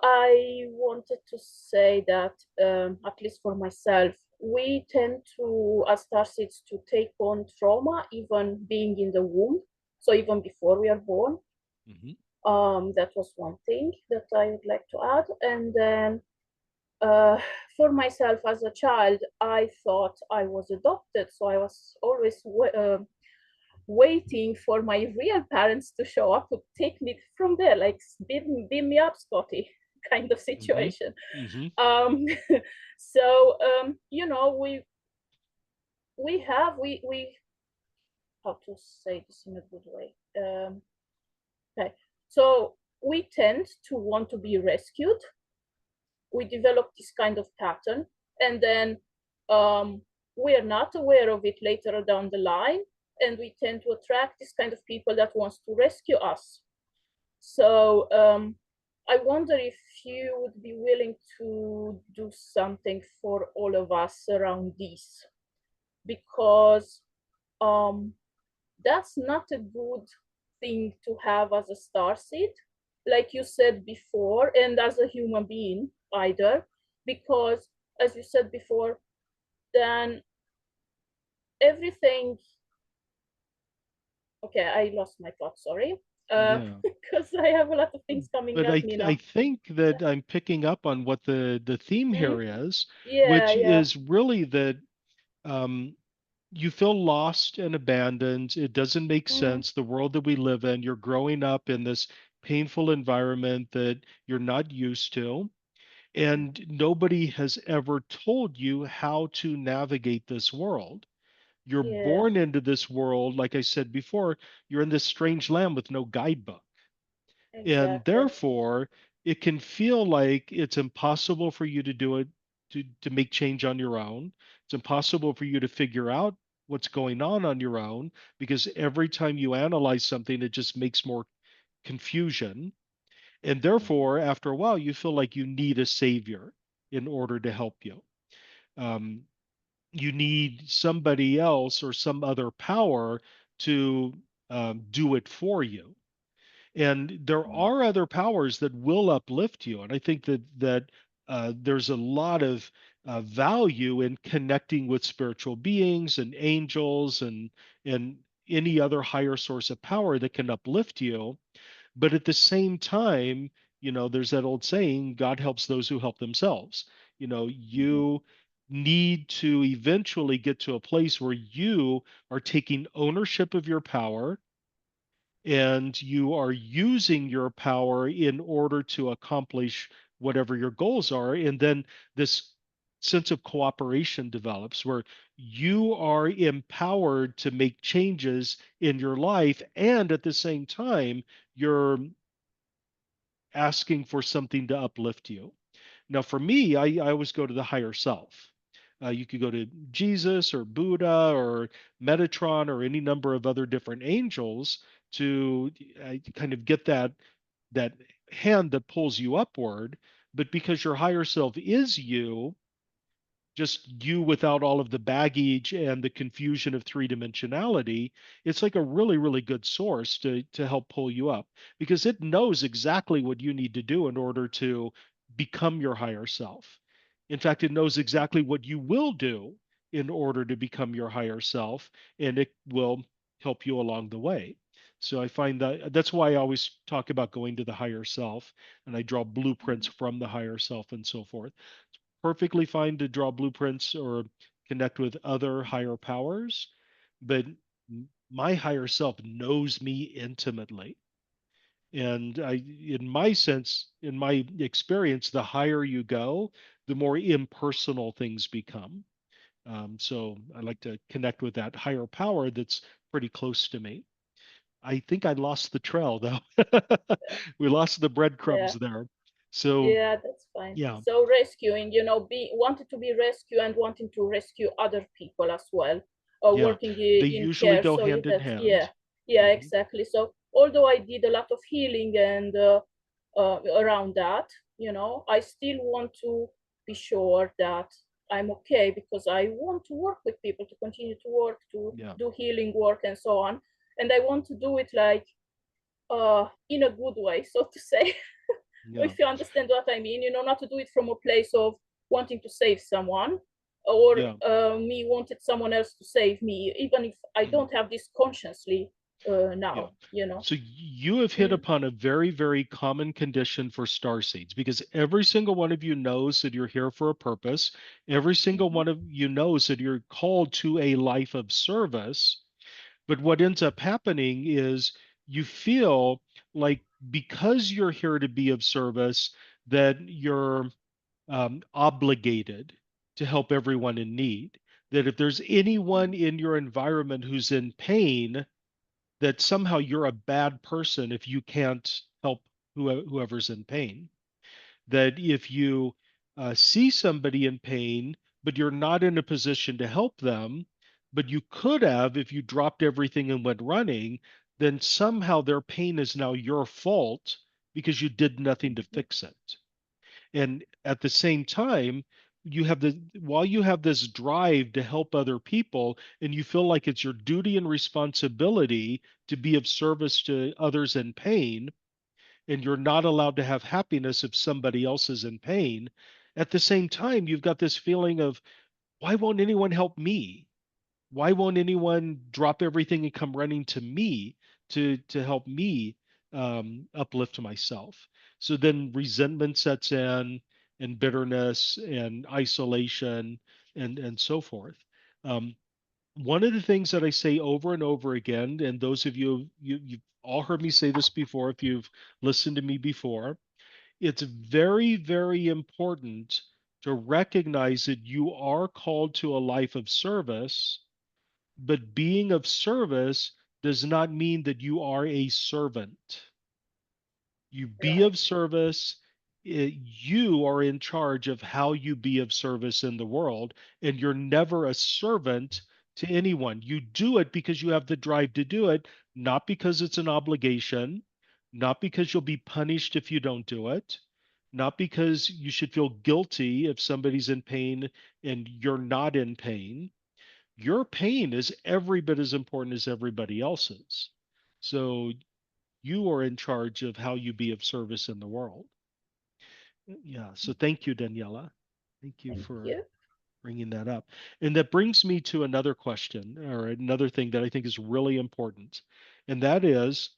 I wanted to say that, at least for myself, we tend to, as starseeds, to take on trauma, even being in the womb. So even before we are born. That was one thing that I would like to add. And then for myself as a child, I thought I was adopted. So I was always waiting for my real parents to show up to take me from there, like beam me up, Scotty, kind of situation. So we how to say this in a good way. Okay, so we tend to want to be rescued. We develop this kind of pattern, and then we are not aware of it later down the line, and we tend to attract this kind of people that wants to rescue us. So I wonder if you would be willing to do something for all of us around this, because that's not a good thing to have as a starseed, like you said before, and as a human being either, because as you said before, then everything. Okay, I lost my thought, sorry. Because I have a lot of things coming But at me now. I think that I'm picking up on what the theme here is, Yeah, which yeah. is really that you feel lost and abandoned. It doesn't make Mm, sense. The world that we live in, you're growing up in this painful environment that you're not used to. And nobody has ever told you how to navigate this world. You're yeah, born into this world. Like I said before, you're in this strange land with no guidebook. And exactly. therefore, it can feel like it's impossible for you to do it, to make change on your own. It's impossible for you to figure out what's going on your own, because every time you analyze something, it just makes more confusion. And Mhm. therefore, after a while, you feel like you need a savior in order to help you. Um, you need somebody else or some other power to do it for you. And there Mm, are other powers that will uplift you. And I think that there's a lot of value in connecting with spiritual beings and angels and any other higher source of power that can uplift you. But at the same time, there's that old saying, God helps those who help themselves. mhm, You need to eventually get to a place where you are taking ownership of your power and you are using your power in order to accomplish whatever your goals are. And then this sense of cooperation develops where you are empowered to make changes in your life. And at the same time, you're asking for something to uplift you. Now, for me, I always go to the higher self. You could go to Jesus or Buddha or Metatron or any number of other different angels to kind of get that hand that pulls you upward. But because your higher self is you, just you without all of the baggage and the confusion of three dimensionality, it's like a really, really good source to help pull you up because it knows exactly what you need to do in order to become your higher self. In fact, it knows exactly what you will do in order to become your higher self, and it will help you along the way. So I find that's why I always talk about going to the higher self, and I draw blueprints mhm, from the higher self and so forth. Perfectly fine to draw blueprints or connect with other higher powers, but my higher self knows me intimately. And in my sense, in my experience, the higher you go, the more impersonal things become. So I like to connect with that higher power that's pretty close to me. I think I lost the trail though. We lost the breadcrumbs yeah. there. So Yeah, that's fine. yeah, So rescuing, be wanting to be rescued and wanting to rescue other people as well, yeah, working they in usually care. go So hand in that's, yeah, hand. yeah, Mhm. exactly. So although I did a lot of healing and around that, I still want to be sure that I'm okay because I want to work with people, to continue to work, to Yeah, do healing work and so on. And I want to do it like in a good way, so to say. yeah, If you understand what I mean, not to do it from a place of wanting to save someone or yeah. me wanted someone else to save me, even if I Mhm. don't have this consciously Yeah. now. So you have hit Mm, upon a very, very common condition for star seeds because every single one of you knows that you're here for a purpose. Every single mhm, one of you knows that you're called to a life of service. But what ends up happening is you feel like because you're here to be of service, that you're obligated to help everyone in need. That if there's anyone mhm, in your environment who's in pain, that somehow you're a bad person if you can't help whoever's in pain. That if you see somebody in pain, but you're not in a position to help them, but you could have if you dropped everything and went running, then somehow their pain is now your fault because you did nothing to mhm, fix it. And at the same time, you have the while you have this drive to help other people and you feel like it's your duty and responsibility to be of service to others in pain, and you're not allowed to have happiness if somebody else is in pain. At the same time, you've got this feeling of, why won't anyone help me? Why won't anyone drop everything and come running to me to help me uplift myself? So then resentment sets in, and bitterness and isolation and so forth. Um, one of the things that I say over and over again, and those of you've all heard me say this before, if you've listened to me before, it's very, very important to recognize that you are called to a life of service, but being of service does not mean that you are a servant. You be Yeah. of service. You are in charge of how you be of service in the world, and you're never a servant to anyone. You do it because you have the drive to do it, not because it's an obligation, not because you'll be punished if you don't do it, not because you should feel guilty if somebody's in pain and you're not in pain. Your pain is every bit as important as everybody else's. So you are in charge of how you be of service in the world. Yeah. So thank you, Daniela. Thank you Thank for you. bringing that up. And that brings me to another question or another thing that I think is really important. And that is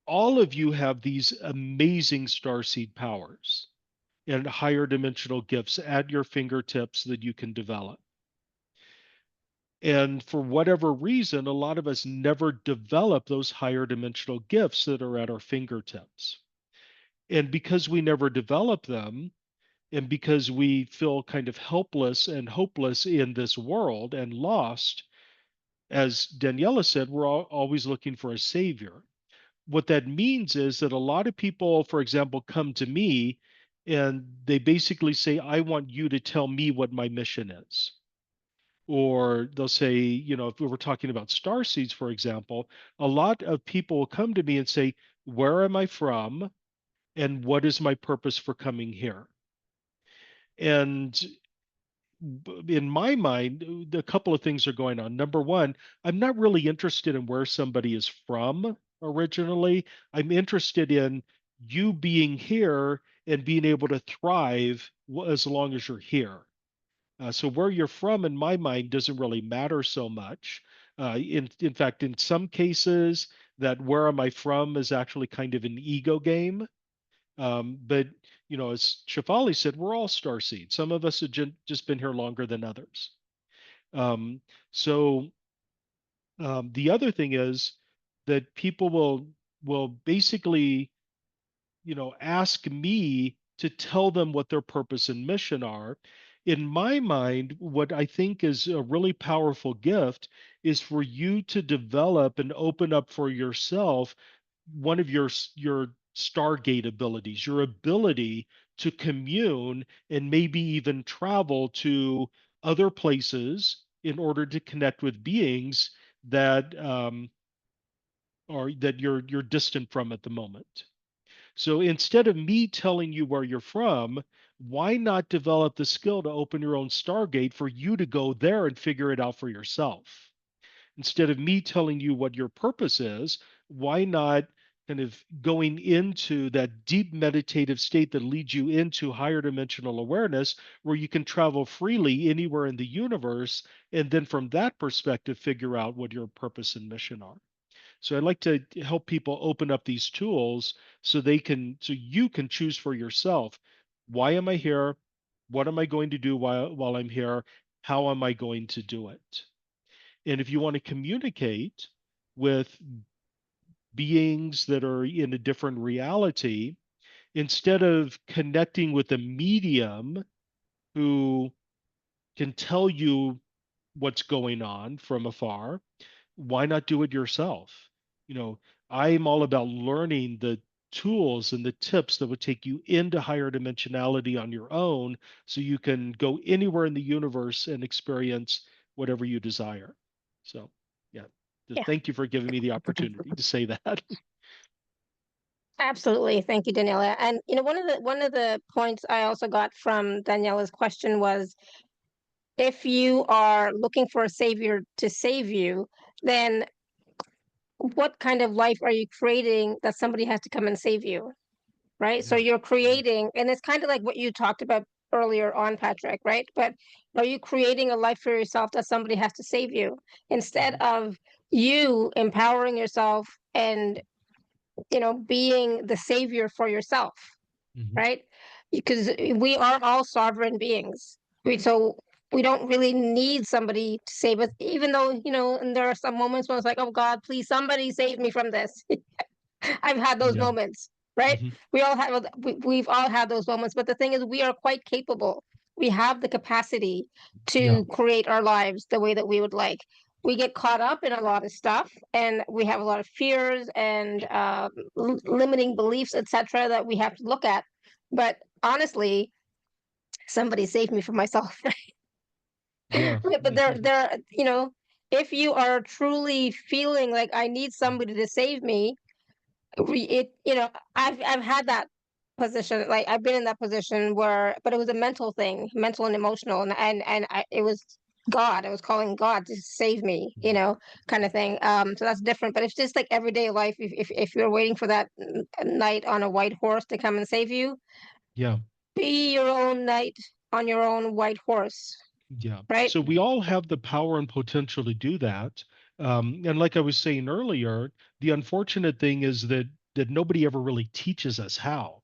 all of you have these amazing starseed powers and higher dimensional gifts at your fingertips that you can develop. And for whatever reason, a lot of us never develop those higher dimensional gifts that are at our fingertips. And because we never develop them, and because we feel kind of helpless and hopeless in this world and lost, as Daniela said, we're always looking for a savior. What that means is that a lot of people, for example, come to me and they basically say, I want you to tell me what my mission is. Or they'll say, if we were talking about star seeds, for example, a lot of people will come to me and say, where am I from? And what is my purpose for coming here? And in my mind, a couple of things are going on. Number one, I'm not really interested in where somebody is from originally. I'm interested in you being here and being able to thrive as long as you're here. So where you're from, in my mind, doesn't really matter so much. In fact, in some cases, that where am I from is actually kind of an ego game. But as Shefali said, we're all starseed. Some of us have just been here longer than others. Um, so the other thing is that people will basically, ask me to tell them what their purpose and mission are. In my mind, what I think is a really powerful gift is for you to develop and open up for yourself one of your stargate abilities, your ability to commune and maybe even travel to other places in order to connect with beings that are that you're distant from at the moment. So instead of me telling you where you're from, why not develop the skill to open your own stargate for you to go there and figure it out for yourself? Instead of me telling you what your purpose is, why not kind of going into that deep meditative state that leads you into higher dimensional awareness where you can travel freely anywhere in the universe and then from that perspective figure out what your purpose and mission are. So I'd like to help people open up these tools so you can choose for yourself, why am I here? What am I going to do while I'm here? How am I going to do it? And if you want to communicate with beings that are in a different reality, instead of connecting with a medium who can tell you what's going on from afar, why not do it yourself? You know, I'm all about learning the tools and the tips that would take you into higher dimensionality on your own so you can go anywhere in the universe and experience whatever you desire. So, yeah, just Yeah, thank you for giving me the opportunity to say that. absolutely. Thank you, Daniela. And one of the points I also got from Daniela's question was, if you are looking for a savior to save you, then what kind of life are you creating that somebody has to come and save you? Right? So Yeah. you're creating, and it's kind of like what you talked about earlier on, Patrick, right? But are you creating a life for yourself that somebody has to save you instead Mhm. of you empowering yourself and being the savior for yourself, Mhm. right? Because we are all sovereign beings. So we don't really need somebody to save us, even though, you know, and there are some moments when it's like, oh God, please somebody save me from this. I've had those Yeah. moments, right? Mhm. We've all had those moments, but the thing is, we are quite capable. We have the capacity Yeah. to create our lives the way that we would like. We get caught up in a lot of stuff, and we have a lot of fears and limiting beliefs, etc., that we have to look at. But honestly, somebody saved me from myself. Yeah. But there, you know, if you are truly feeling like I need somebody to save me, you know, I've had that position, like I've been in that position where, but it was a mental thing, mental and emotional, and it was God. I was calling God to save me, you know, kind of thing. So that's different. But it's just like everyday life. If you're waiting for that knight on a white horse to come and save you, Yeah. be your own knight on your own white horse, Yeah. right? So we all have the power and potential to do that. And like I was saying earlier, the unfortunate thing is that nobody ever really teaches us how.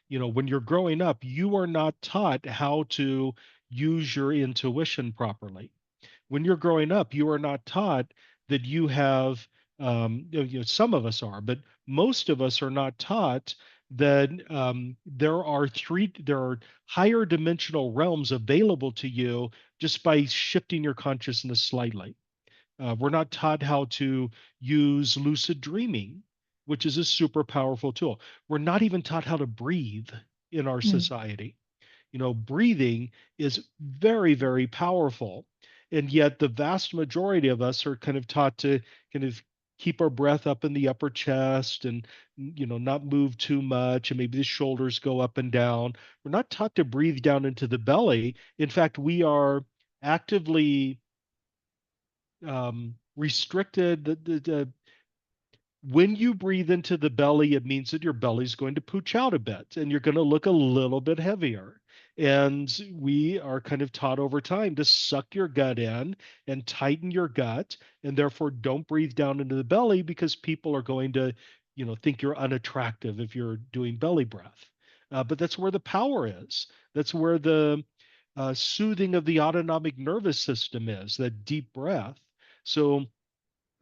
You know, when you're growing up, you are not taught how to use your intuition properly. When you're growing up, you are not taught that you have, you know, some of us are, but most of us are not taught that there are higher dimensional realms available to you just by shifting your consciousness slightly. We're not taught how to use lucid dreaming, which is a super powerful tool. We're not even taught how to breathe in our society. You know, breathing is very, very powerful. And yet the vast majority of us are kind of taught to kind of keep our breath up in the upper chest and, you know, not move too much. And maybe the shoulders go up and down. We're not taught to breathe down into the belly. In fact, we are actively restricted. When you breathe into the belly, it means that your belly's going to pooch out a bit and you're going to look a little bit heavier. And we are kind of taught over time to suck your gut in and tighten your gut, and therefore don't breathe down into the belly because people are going to, you know, think you're unattractive if you're doing belly breath. But that's where the power is. That's where the soothing of the autonomic nervous system is, that deep breath. So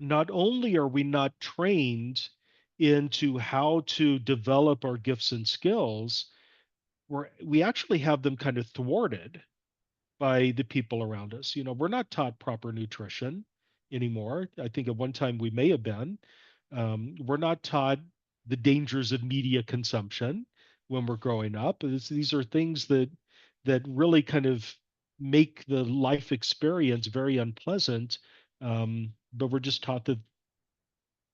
not only are we not trained into how to develop our gifts and skills, we actually have them kind of thwarted by the people around us. You know, we're not taught proper nutrition anymore. I think at one time we may have been. We're not taught the dangers of media consumption when we're growing up. These are things that really kind of make the life experience very unpleasant. But we're just taught that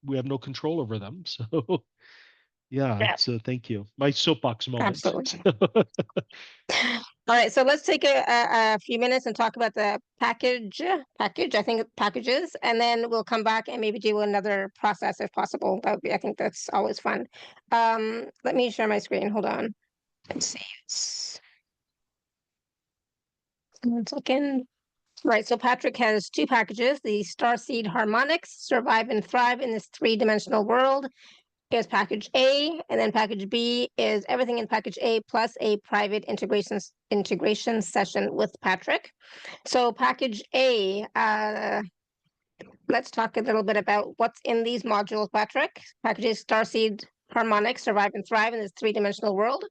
we have no control over them. So yeah, Yeah, so thank you. My soapbox moment. absolutely. All right, so let's take a few minutes and talk about the package. I think packages, and then we'll come back and maybe do another process if possible. I think that's always fun. Let me share my screen. Hold on. Let's see. One second. Right, so Patrick has two packages: the Starseed Harmonics, Survive and Thrive in this three-dimensional world. Here's package A, and then package B is everything in package A plus a private integration session with Patrick. So package A, let's talk a little bit about what's in these modules, Patrick. Packages Starseed Harmonics, Survive and Thrive in this three-dimensional world.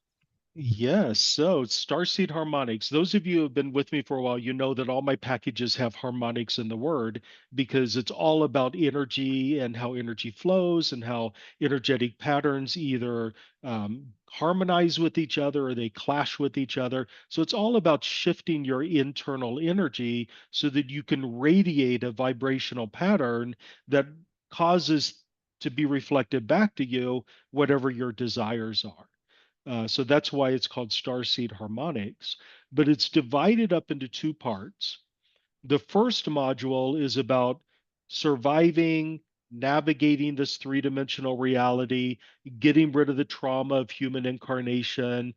Yes, so Starseed Harmonics. Those of you who have been with me for a while, you know that all my packages have harmonics in the word because it's all about energy and how energy flows and how energetic patterns either harmonize with each other or they clash with each other. So it's all about shifting your internal energy so that you can radiate a vibrational pattern that causes to be reflected back to you whatever your desires are. So that's why it's called Starseed Harmonics, but it's divided up into two parts. The first module is about surviving, navigating this three-dimensional reality, getting rid of the trauma of human incarnation,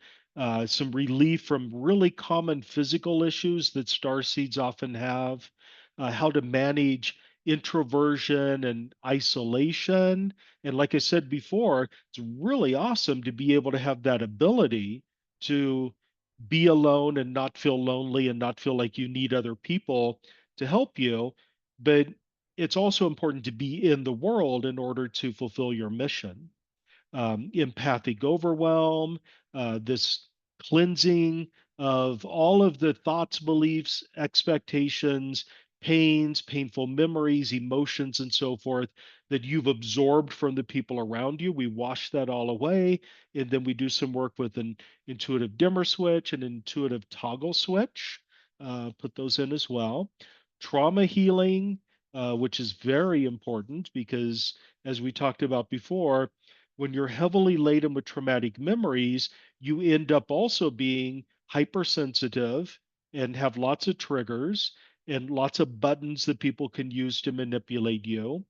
some relief from really common physical issues that star seeds often have, how to manage introversion and isolation. And like I said before, it's really awesome to be able to have that ability to be alone and not feel lonely and not feel like you need other people to help you. But it's also important to be in the world in order to fulfill your mission. Empathic overwhelm, this cleansing of all of the thoughts, beliefs, expectations, pains, painful memories, emotions, and so forth that you've absorbed from the people around you. We wash that all away. And then we do some work with an intuitive dimmer switch and intuitive toggle switch. Put those in as well. Trauma healing, which is very important because, as we talked about before, when you're heavily laden with traumatic memories, you end up also being hypersensitive and have lots of triggers and lots of buttons that people can use to manipulate you.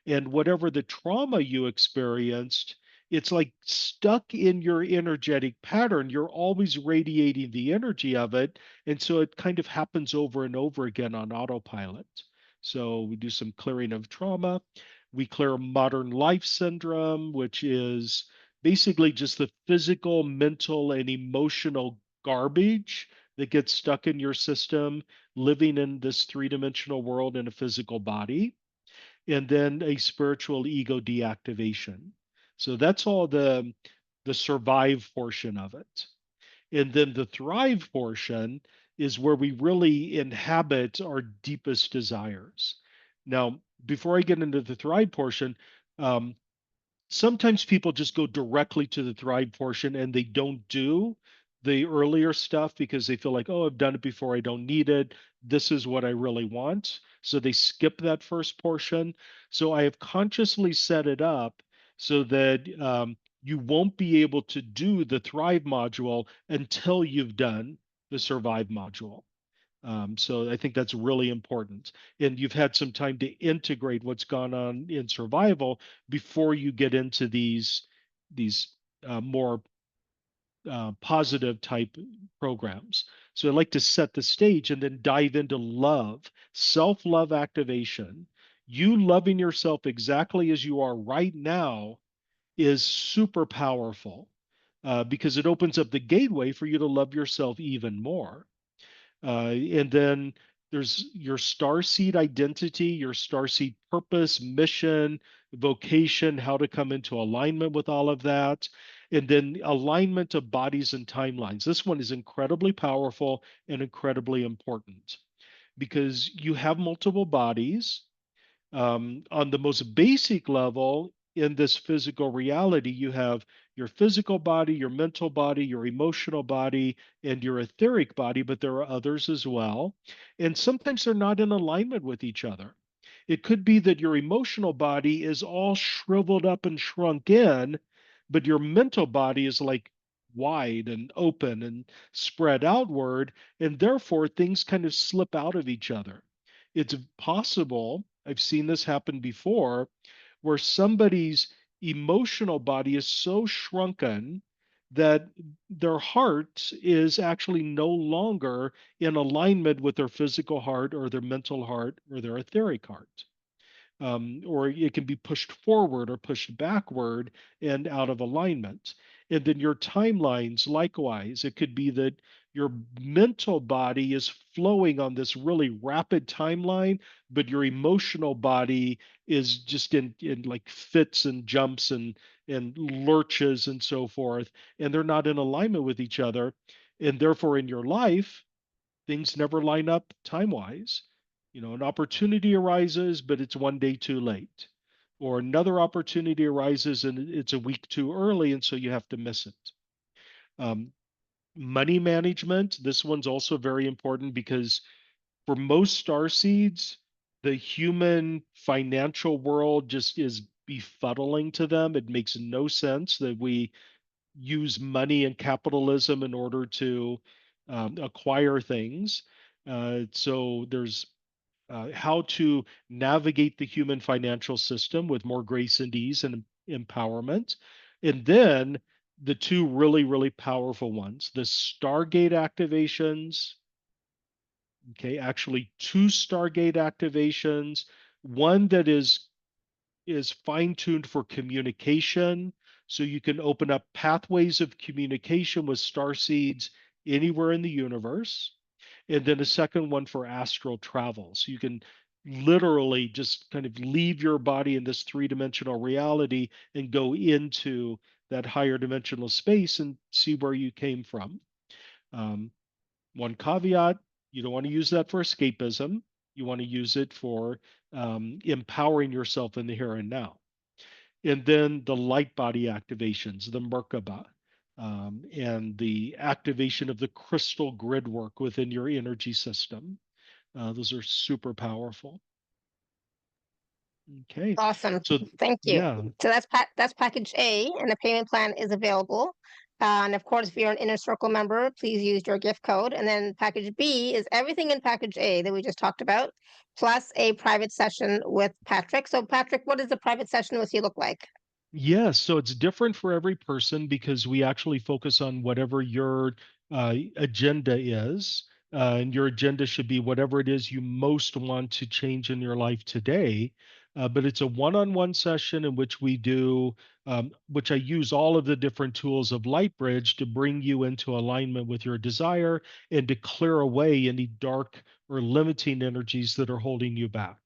And whatever the trauma you experienced, it's like stuck in your energetic pattern. You're always radiating the energy of it. And so it kind of happens over and over again on autopilot. So we do some clearing of trauma. We clear modern life syndrome, which is basically just the physical, mental, and emotional garbage that gets stuck in your system, living in this three-dimensional world in a physical body. And then a spiritual ego deactivation. So that's all the survive portion of it. And then the thrive portion is where we really inhabit our deepest desires. Now, before I get into the thrive portion, um, sometimes people just go directly to the thrive portion and they don't do the earlier stuff because they feel like, oh, I've done it before, I don't need it. This is what I really want. So they skip that first portion. So I have consciously set it up so that you won't be able to do the thrive module until you've done the survive module. So I think that's really important. And you've had some time to integrate what's gone on in survival before you get into these more positive type programs. So I like to set the stage and then dive into love, self-love activation. You loving yourself exactly as you are right now is super powerful because it opens up the gateway for you to love yourself even more. And then there's your starseed identity, your starseed purpose, mission, vocation, how to come into alignment with all of that. And then alignment of bodies and timelines. This one is incredibly powerful and incredibly important because you have multiple bodies. On the most basic level, in this physical reality, you have your physical body, your mental body, your emotional body, and your etheric body, but there are others as well. And sometimes they're not in alignment with each other. It could be that your emotional body is all shriveled up and shrunk in, but your mental body is like wide and open and spread outward. And therefore, things kind of slip out of each other. It's possible, I've seen this happen before, where somebody's emotional body is so shrunken that their heart is actually no longer in alignment with their physical heart or their mental heart or their etheric heart. Or it can be pushed forward or pushed backward and out of alignment. And then your timelines, likewise, it could be that your mental body is flowing on this really rapid timeline, but your emotional body is just in like fits and jumps and lurches and so forth, and they're not in alignment with each other. And therefore, in your life, things never line up time wise. An opportunity arises, but it's one day too late. Or another opportunity arises and it's a week too early, and so you have to miss it. Um, Money management, this one's also very important because for most star seeds, the human financial world just is befuddling to them. It makes no sense that we use money and capitalism in order to acquire things. So there's how to navigate the human financial system with more grace and ease and empowerment. And then the two really, really powerful ones, the Stargate activations. Okay, actually two Stargate activations, one that is fine-tuned for communication. So you can open up pathways of communication with star seeds anywhere in the universe. And then a second one for astral travel. So you can literally just kind of leave your body in this three-dimensional reality and go into that higher dimensional space and see where you came from. One caveat, you don't want to use that for escapism. You want to use it for empowering yourself in the here and now. And then the light body activations, the Merkaba, and the activation of the crystal grid work within your energy system. Those are super powerful. Okay. Awesome. So Thank you. yeah, So that's package A, and the payment plan is available. And of course, if you're an Inner Circle member, please use your gift code. And then package B is everything in package A that we just talked about, plus a private session with Patrick. So Patrick, what does the private session with you look like? yes. So it's different for every person because we actually focus on whatever your agenda is. And your agenda should be whatever it is you most want to change in your life today. But it's a one-on-one session in which we do, which I use all of the different tools of Lightbridge to bring you into alignment with your desire and to clear away any dark or limiting energies that are holding you back.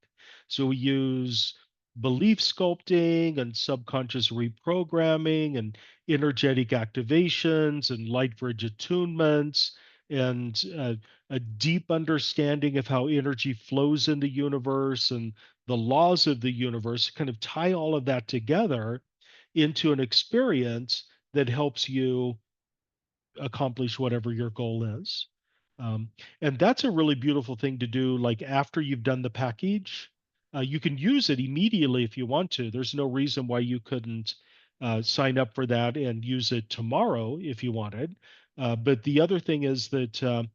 So we use belief sculpting and subconscious reprogramming and energetic activations and light bridge attunements and a deep understanding of how energy flows in the universe and the laws of the universe, kind of tie all of that together into an experience that helps you accomplish whatever your goal is. Um, and that's a really beautiful thing to do. Like after you've done the package, you can use it immediately if you want to. There's no reason why you couldn't sign up for that and use it tomorrow if you wanted. But the other thing is that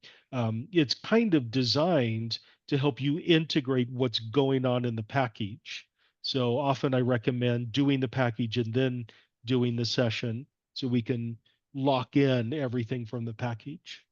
it's kind of designed to help you integrate what's going on in the package. So often I recommend doing the package and then doing the session so we can lock in everything from the package.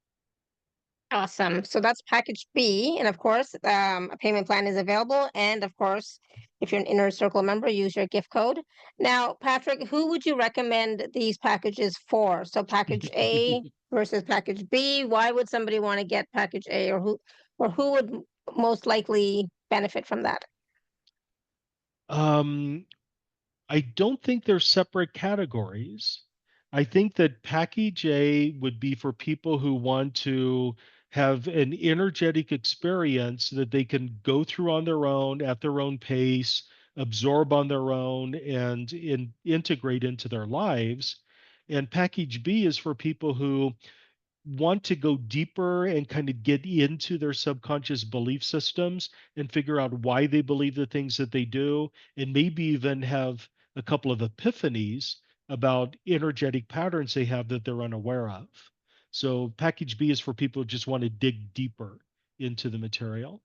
Awesome. So that's package B. And of course, a payment plan is available. And of course, if you're an Inner Circle member, use your gift code. Now, Patrick, who would you recommend these packages for? So package A versus package B. Why would somebody want to get package A, or who would most likely benefit from that? um, I don't think they're separate categories. I think that package A would be for people who want to have an energetic experience that they can go through on their own at their own pace, absorb on their own, and integrate into their lives. And package B is for people who want to go deeper and kind of get into their subconscious belief systems and figure out why they believe the things that they do, and maybe even have a couple of epiphanies about energetic patterns they have that they're unaware of. So, package B is for people who just want to dig deeper into the material.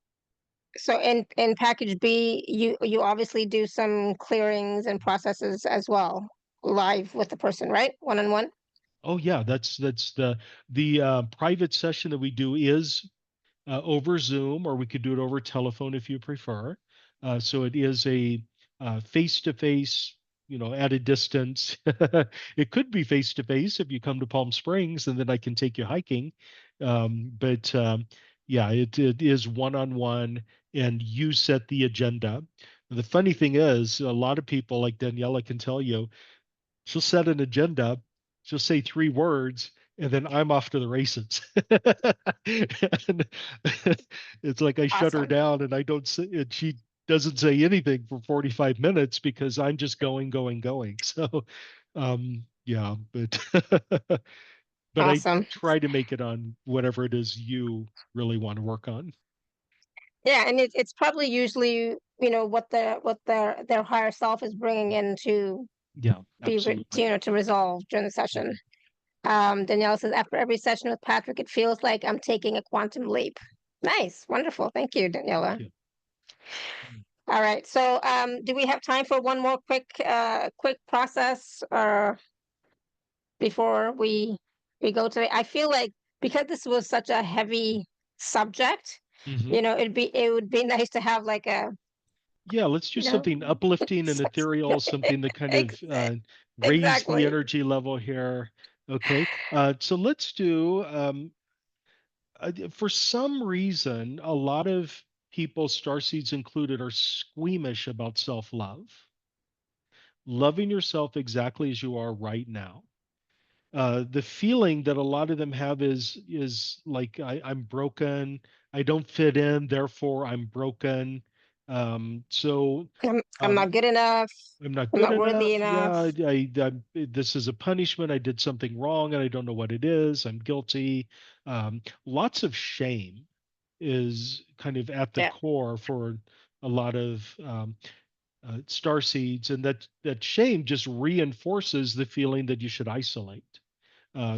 So in package B, you obviously do some clearings and processes as well, live with the person, right? One-on-one? Oh yeah, that's the private session that we do is over Zoom, or we could do it over telephone if you prefer. So it is a face-to-face, at a distance. It could be face-to-face if you come to Palm Springs, and then I can take you hiking. But yeah, it is one-on-one, and you set the agenda. The funny thing is, a lot of people, like Daniela can tell you, she'll set an agenda, she'll say 3 words, and then I'm off to the races. And it's like I shut her Awesome. down and I don't say, and she doesn't say anything for 45 minutes because I'm just going, going, going. So, yeah, but but I Awesome. try to make it on whatever it is you really want to work on. Yeah, and it's probably usually, what their higher self is bringing in to Yeah, be absolutely. to resolve during the session. Danielle says, after every session with Patrick, it feels like I'm taking a quantum leap. Nice, wonderful. Thank you, Daniela. Thank you. All right. So, do we have time for one more quick process, before we go to? I feel like because this was such a heavy subject, Mhm. it would be nice to have like a, Yeah, let's do you know, something uplifting and ethereal, something that kind of ex- raise the exactly. energy level here. Okay. So let's do, for some reason, a lot of people, starseeds included, are squeamish about self-love, loving yourself exactly as you are right now. The feeling that a lot of them have is like I'm broken, I don't fit in, therefore I'm broken. So I'm um, not good enough. I'm not I'm good not worthy enough. enough. Yeah, this is a punishment. I did something wrong and I don't know what it is. I'm guilty. Lots of shame is kind of at the Yeah. core for a lot of star seeds, and that shame just reinforces the feeling that you should isolate.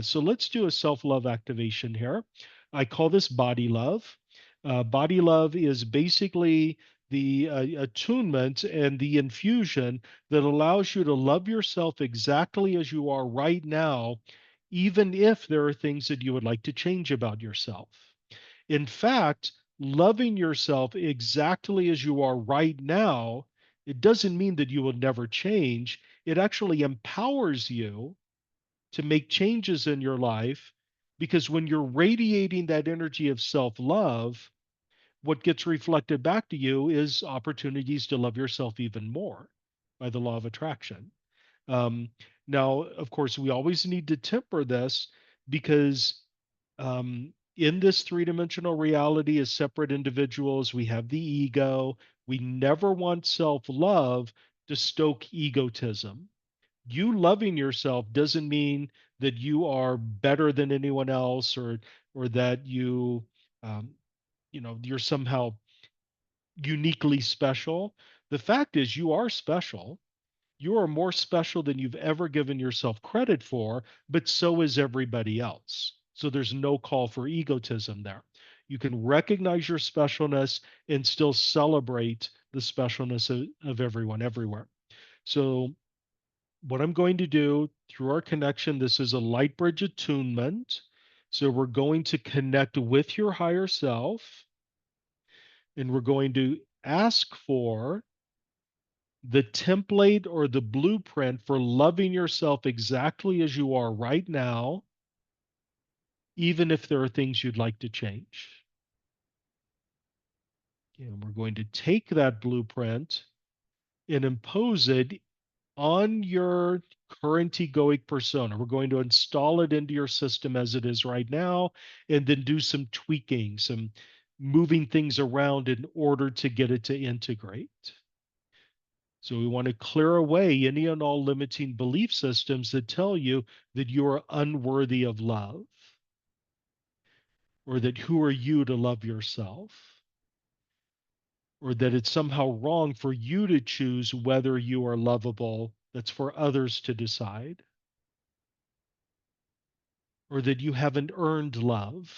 So let's do a self-love activation here. I call this body love. Body love is basically the attunement and the infusion that allows you to love yourself exactly as you are right now, even if there are things that you would like to change about yourself. In fact, loving yourself exactly as you are right now, it doesn't mean that you will never change. It actually empowers you to make changes in your life, because when you're radiating that energy of self love, what gets reflected back to you is opportunities to love yourself even more by the law of attraction. Um, Now, of course, we always need to temper this, because in this three-dimensional reality, as separate individuals, we have the ego. We never want self love to stoke egotism. You loving yourself doesn't mean that you are better than anyone else, or that um, you're somehow uniquely special. The fact is, you are special. You are more special than you've ever given yourself credit for, but so is everybody else. So there's no call for egotism there. You can recognize your specialness and still celebrate the specialness of everyone everywhere. So what I'm going to do through our connection, this is a light bridge attunement. So we're going to connect with your higher self, and we're going to ask for the template or the blueprint for loving yourself exactly as you are right now, even if there are things you'd like to change. And we're going to take that blueprint and impose it on your current egoic persona. We're going to install it into your system as it is right now, and then do some tweaking, some moving things around in order to get it to integrate. So we want to clear away any and all limiting belief systems that tell you that you are unworthy of love, or that who are you to love yourself, or that it's somehow wrong for you to choose whether you are lovable. That's for others to decide. Or that you haven't earned love,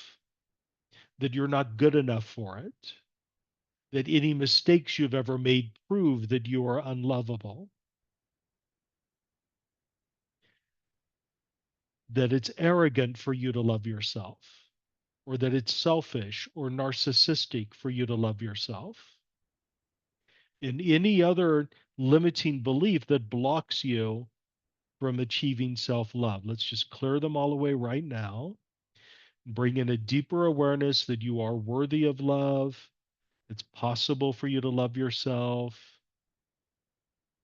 that you're not good enough for it, that any mistakes you've ever made prove that you are unlovable, that it's arrogant for you to love yourself, or that it's selfish or narcissistic for you to love yourself, and any other limiting belief that blocks you from achieving self love. Let's just clear them all away right now. Bring in a deeper awareness that you are worthy of love. It's possible for you to love yourself.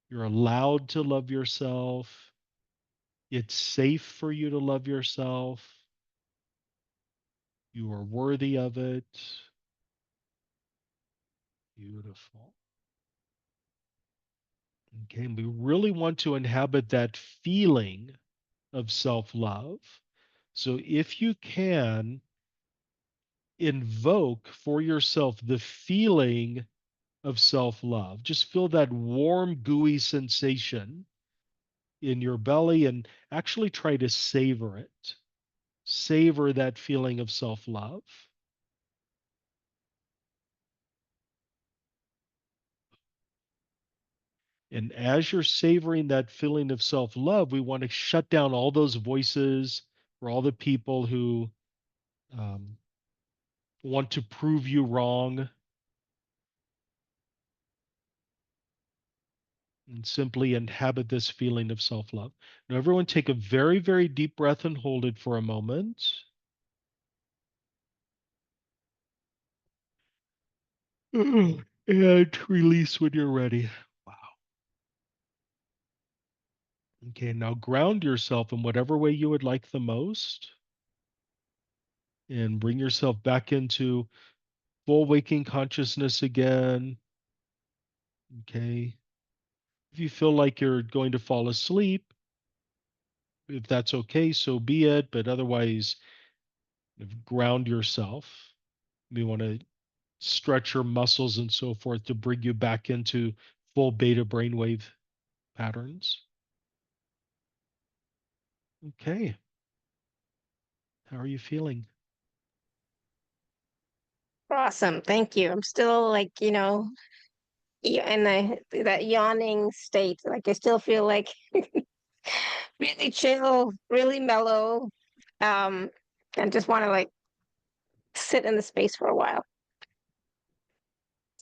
You're allowed to love yourself. It's safe for you to love yourself. You are worthy of it. Beautiful. Okay, and we really want to inhabit that feeling of self love. So if you can, invoke for yourself the feeling of self love. Just feel that warm, gooey sensation in your belly, and actually try to savor it. Savor that feeling of self love. And as you're savoring that feeling of self love, we want to shut down all those voices, or all the people who um, want to prove you wrong. and simply inhabit this feeling of self-love. Now, everyone take a very, very deep breath and hold it for a moment. And release when you're ready. Wow. Okay, now ground yourself in whatever way you would like the most. And bring yourself back into full waking consciousness again. Okay. If you feel like you're going to fall asleep, if that's okay, so be it. But otherwise, ground yourself. You want to stretch your muscles and so forth to bring you back into full beta brainwave patterns. Okay. How are you feeling? Awesome. Thank you. I'm still like, in that yawning state. Like I still feel like really chill, really mellow. And just want to like sit in the space for a while.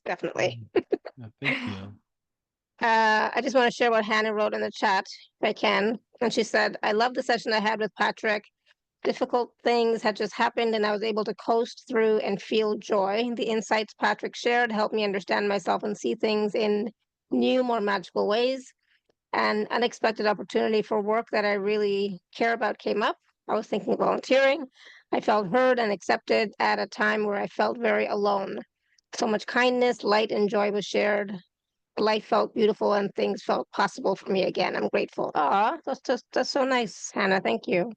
Definitely. Yeah, thank you. I just want to share what Hannah wrote in the chat, if I can. And she said, I love the session I had with Patrick. Difficult things had just happened, and I was able to coast through and feel joy. The insights Patrick shared helped me understand myself and see things in new, more magical ways. An unexpected opportunity for work that I really care about came up. I was thinking of volunteering. I felt heard and accepted at a time where I felt very alone. So much kindness, light, and joy was shared. Life felt beautiful and things felt possible for me again. I'm grateful. That's so nice, Hannah. Thank you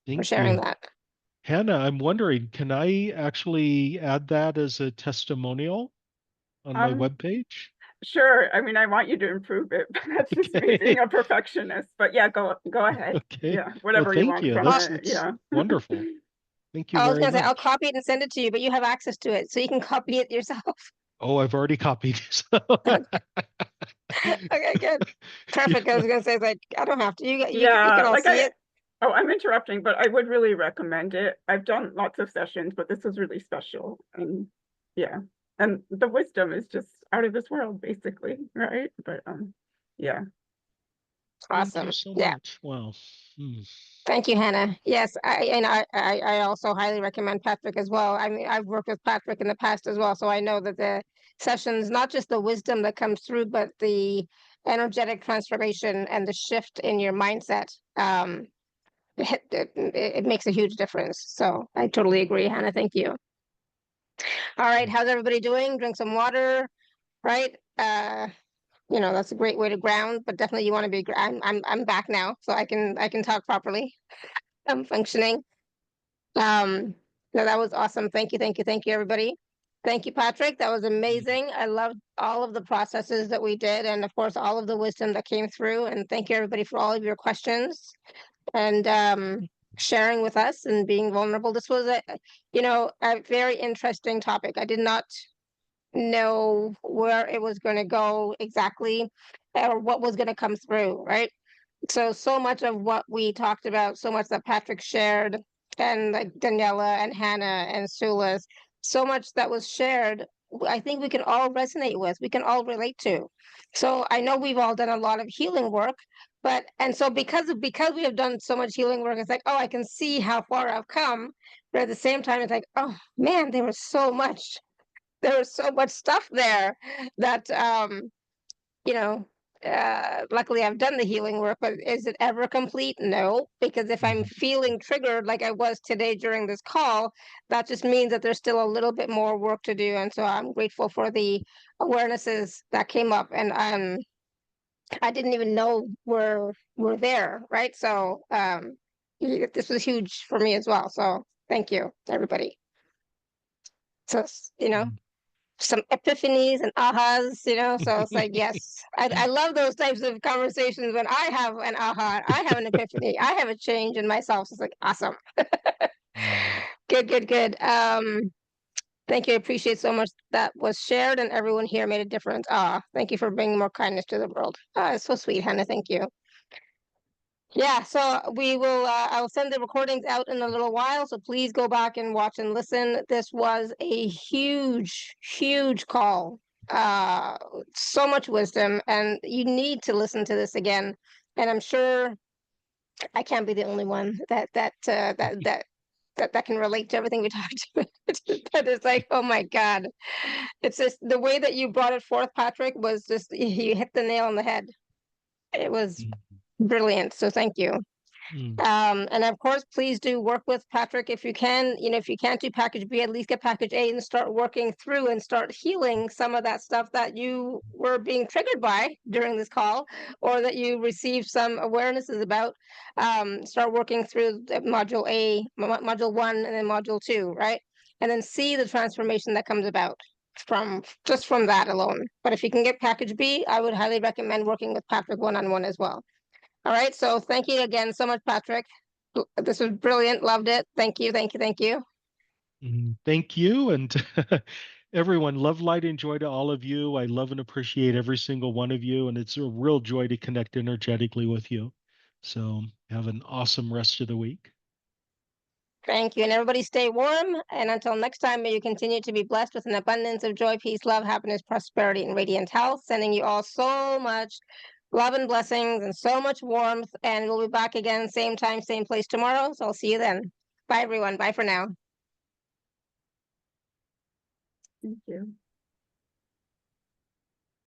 for Thank sharing you. that. Hannah, I'm wondering, can I actually add that as a testimonial on my webpage? Sure. I mean, I want you to improve it, but that's just me being a perfectionist. But yeah, go ahead. Okay. Yeah, Well, whatever you thank want you. from That's it. Yeah. wonderful. Thank you I was very going to say, I'll much. copy it and send it to you, but you have access to it, so you can copy it yourself. Oh, I've already copied. Okay, good. Perfect. I was going to say, like, I don't have to. You can Yeah, all like see it. I'm interrupting, but I would really recommend it. I've done lots of sessions, but this was really special. And yeah, and the wisdom is just out of this world, basically, right? But yeah. Thank you Awesome. so Yeah. much. Wow. Thank you, Hannah. Yes, I also highly recommend Patrick as well. I mean, I've worked with Patrick in the past as well, so I know that the sessions, not just the wisdom that comes through, but the energetic transformation and the shift in your mindset, it makes a huge difference. So I totally agree, Hannah. Thank you. All right, how's everybody doing? Drink some water, right? That's a great way to ground, but definitely you want to be. I'm back now, so I can talk properly. I'm functioning. No, that was awesome. Thank you, everybody. Thank you, Patrick. That was amazing. I loved all of the processes that we did, and of course, all of the wisdom that came through. And thank you, everybody, for all of your questions and sharing with us and being vulnerable. This was a very interesting topic. I did not know where it was going to go exactly or what was going to come through, right? So much of what we talked about, so much that Patrick shared, and like Daniela and Hannah and Sulis, so much that was shared, I think we can all resonate with, we can all relate to. So I know we've all done a lot of healing work, so because we have done so much healing work, it's like, oh, I can see how far I've come. But at the same time, it's like, oh man, there was so much stuff there that you know, luckily I've done the healing work, but is it ever complete? No, because if I'm feeling triggered like I was today during this call, that just means that there's still a little bit more work to do. And so I'm grateful for the awarenesses that came up, and I didn't even know were there, right? So this was huge for me as well. So thank you, everybody. So some epiphanies and ahas, so it's like, yes, I love those types of conversations when I have an aha, I have an epiphany, I have a change in myself. So it's like, awesome. Good. Thank you. I appreciate so much that was shared, and everyone here made a difference. Thank you for bringing more kindness to the world. It's so sweet, Hannah. Thank you. Yeah, so we will, I'll send the recordings out in a little while, so please go back and watch and listen. This was a huge call. So much wisdom, and you need to listen to this again. And I'm sure I can't be the only one that can relate to everything we talked about. That is like, oh my God. It's just the way that you brought it forth, Patrick, was just, you hit the nail on the head. It was brilliant. So thank you. And of course, please do work with Patrick if you can. You know, if you can't do package B, at least get package A and start working through and start healing some of that stuff that you were being triggered by during this call, or that you received some awarenesses about. Start working through module A, module 1, and then module 2, right? And then see the transformation that comes about from that alone. But if you can get package B, I would highly recommend working with Patrick one-on-one as well. All right, so thank you again so much, Patrick. This was brilliant. Loved it. Thank you, thank you, thank you. Thank you. And everyone, love, light, and joy to all of you. I love and appreciate every single one of you. And it's a real joy to connect energetically with you. So have an awesome rest of the week. Thank you. And everybody stay warm. And until next time, may you continue to be blessed with an abundance of joy, peace, love, happiness, prosperity, and radiant health. Sending you all so much love and blessings and so much warmth. And we'll be back again, same time, same place tomorrow. So I'll see you then. Bye, everyone. Bye for now. Thank you.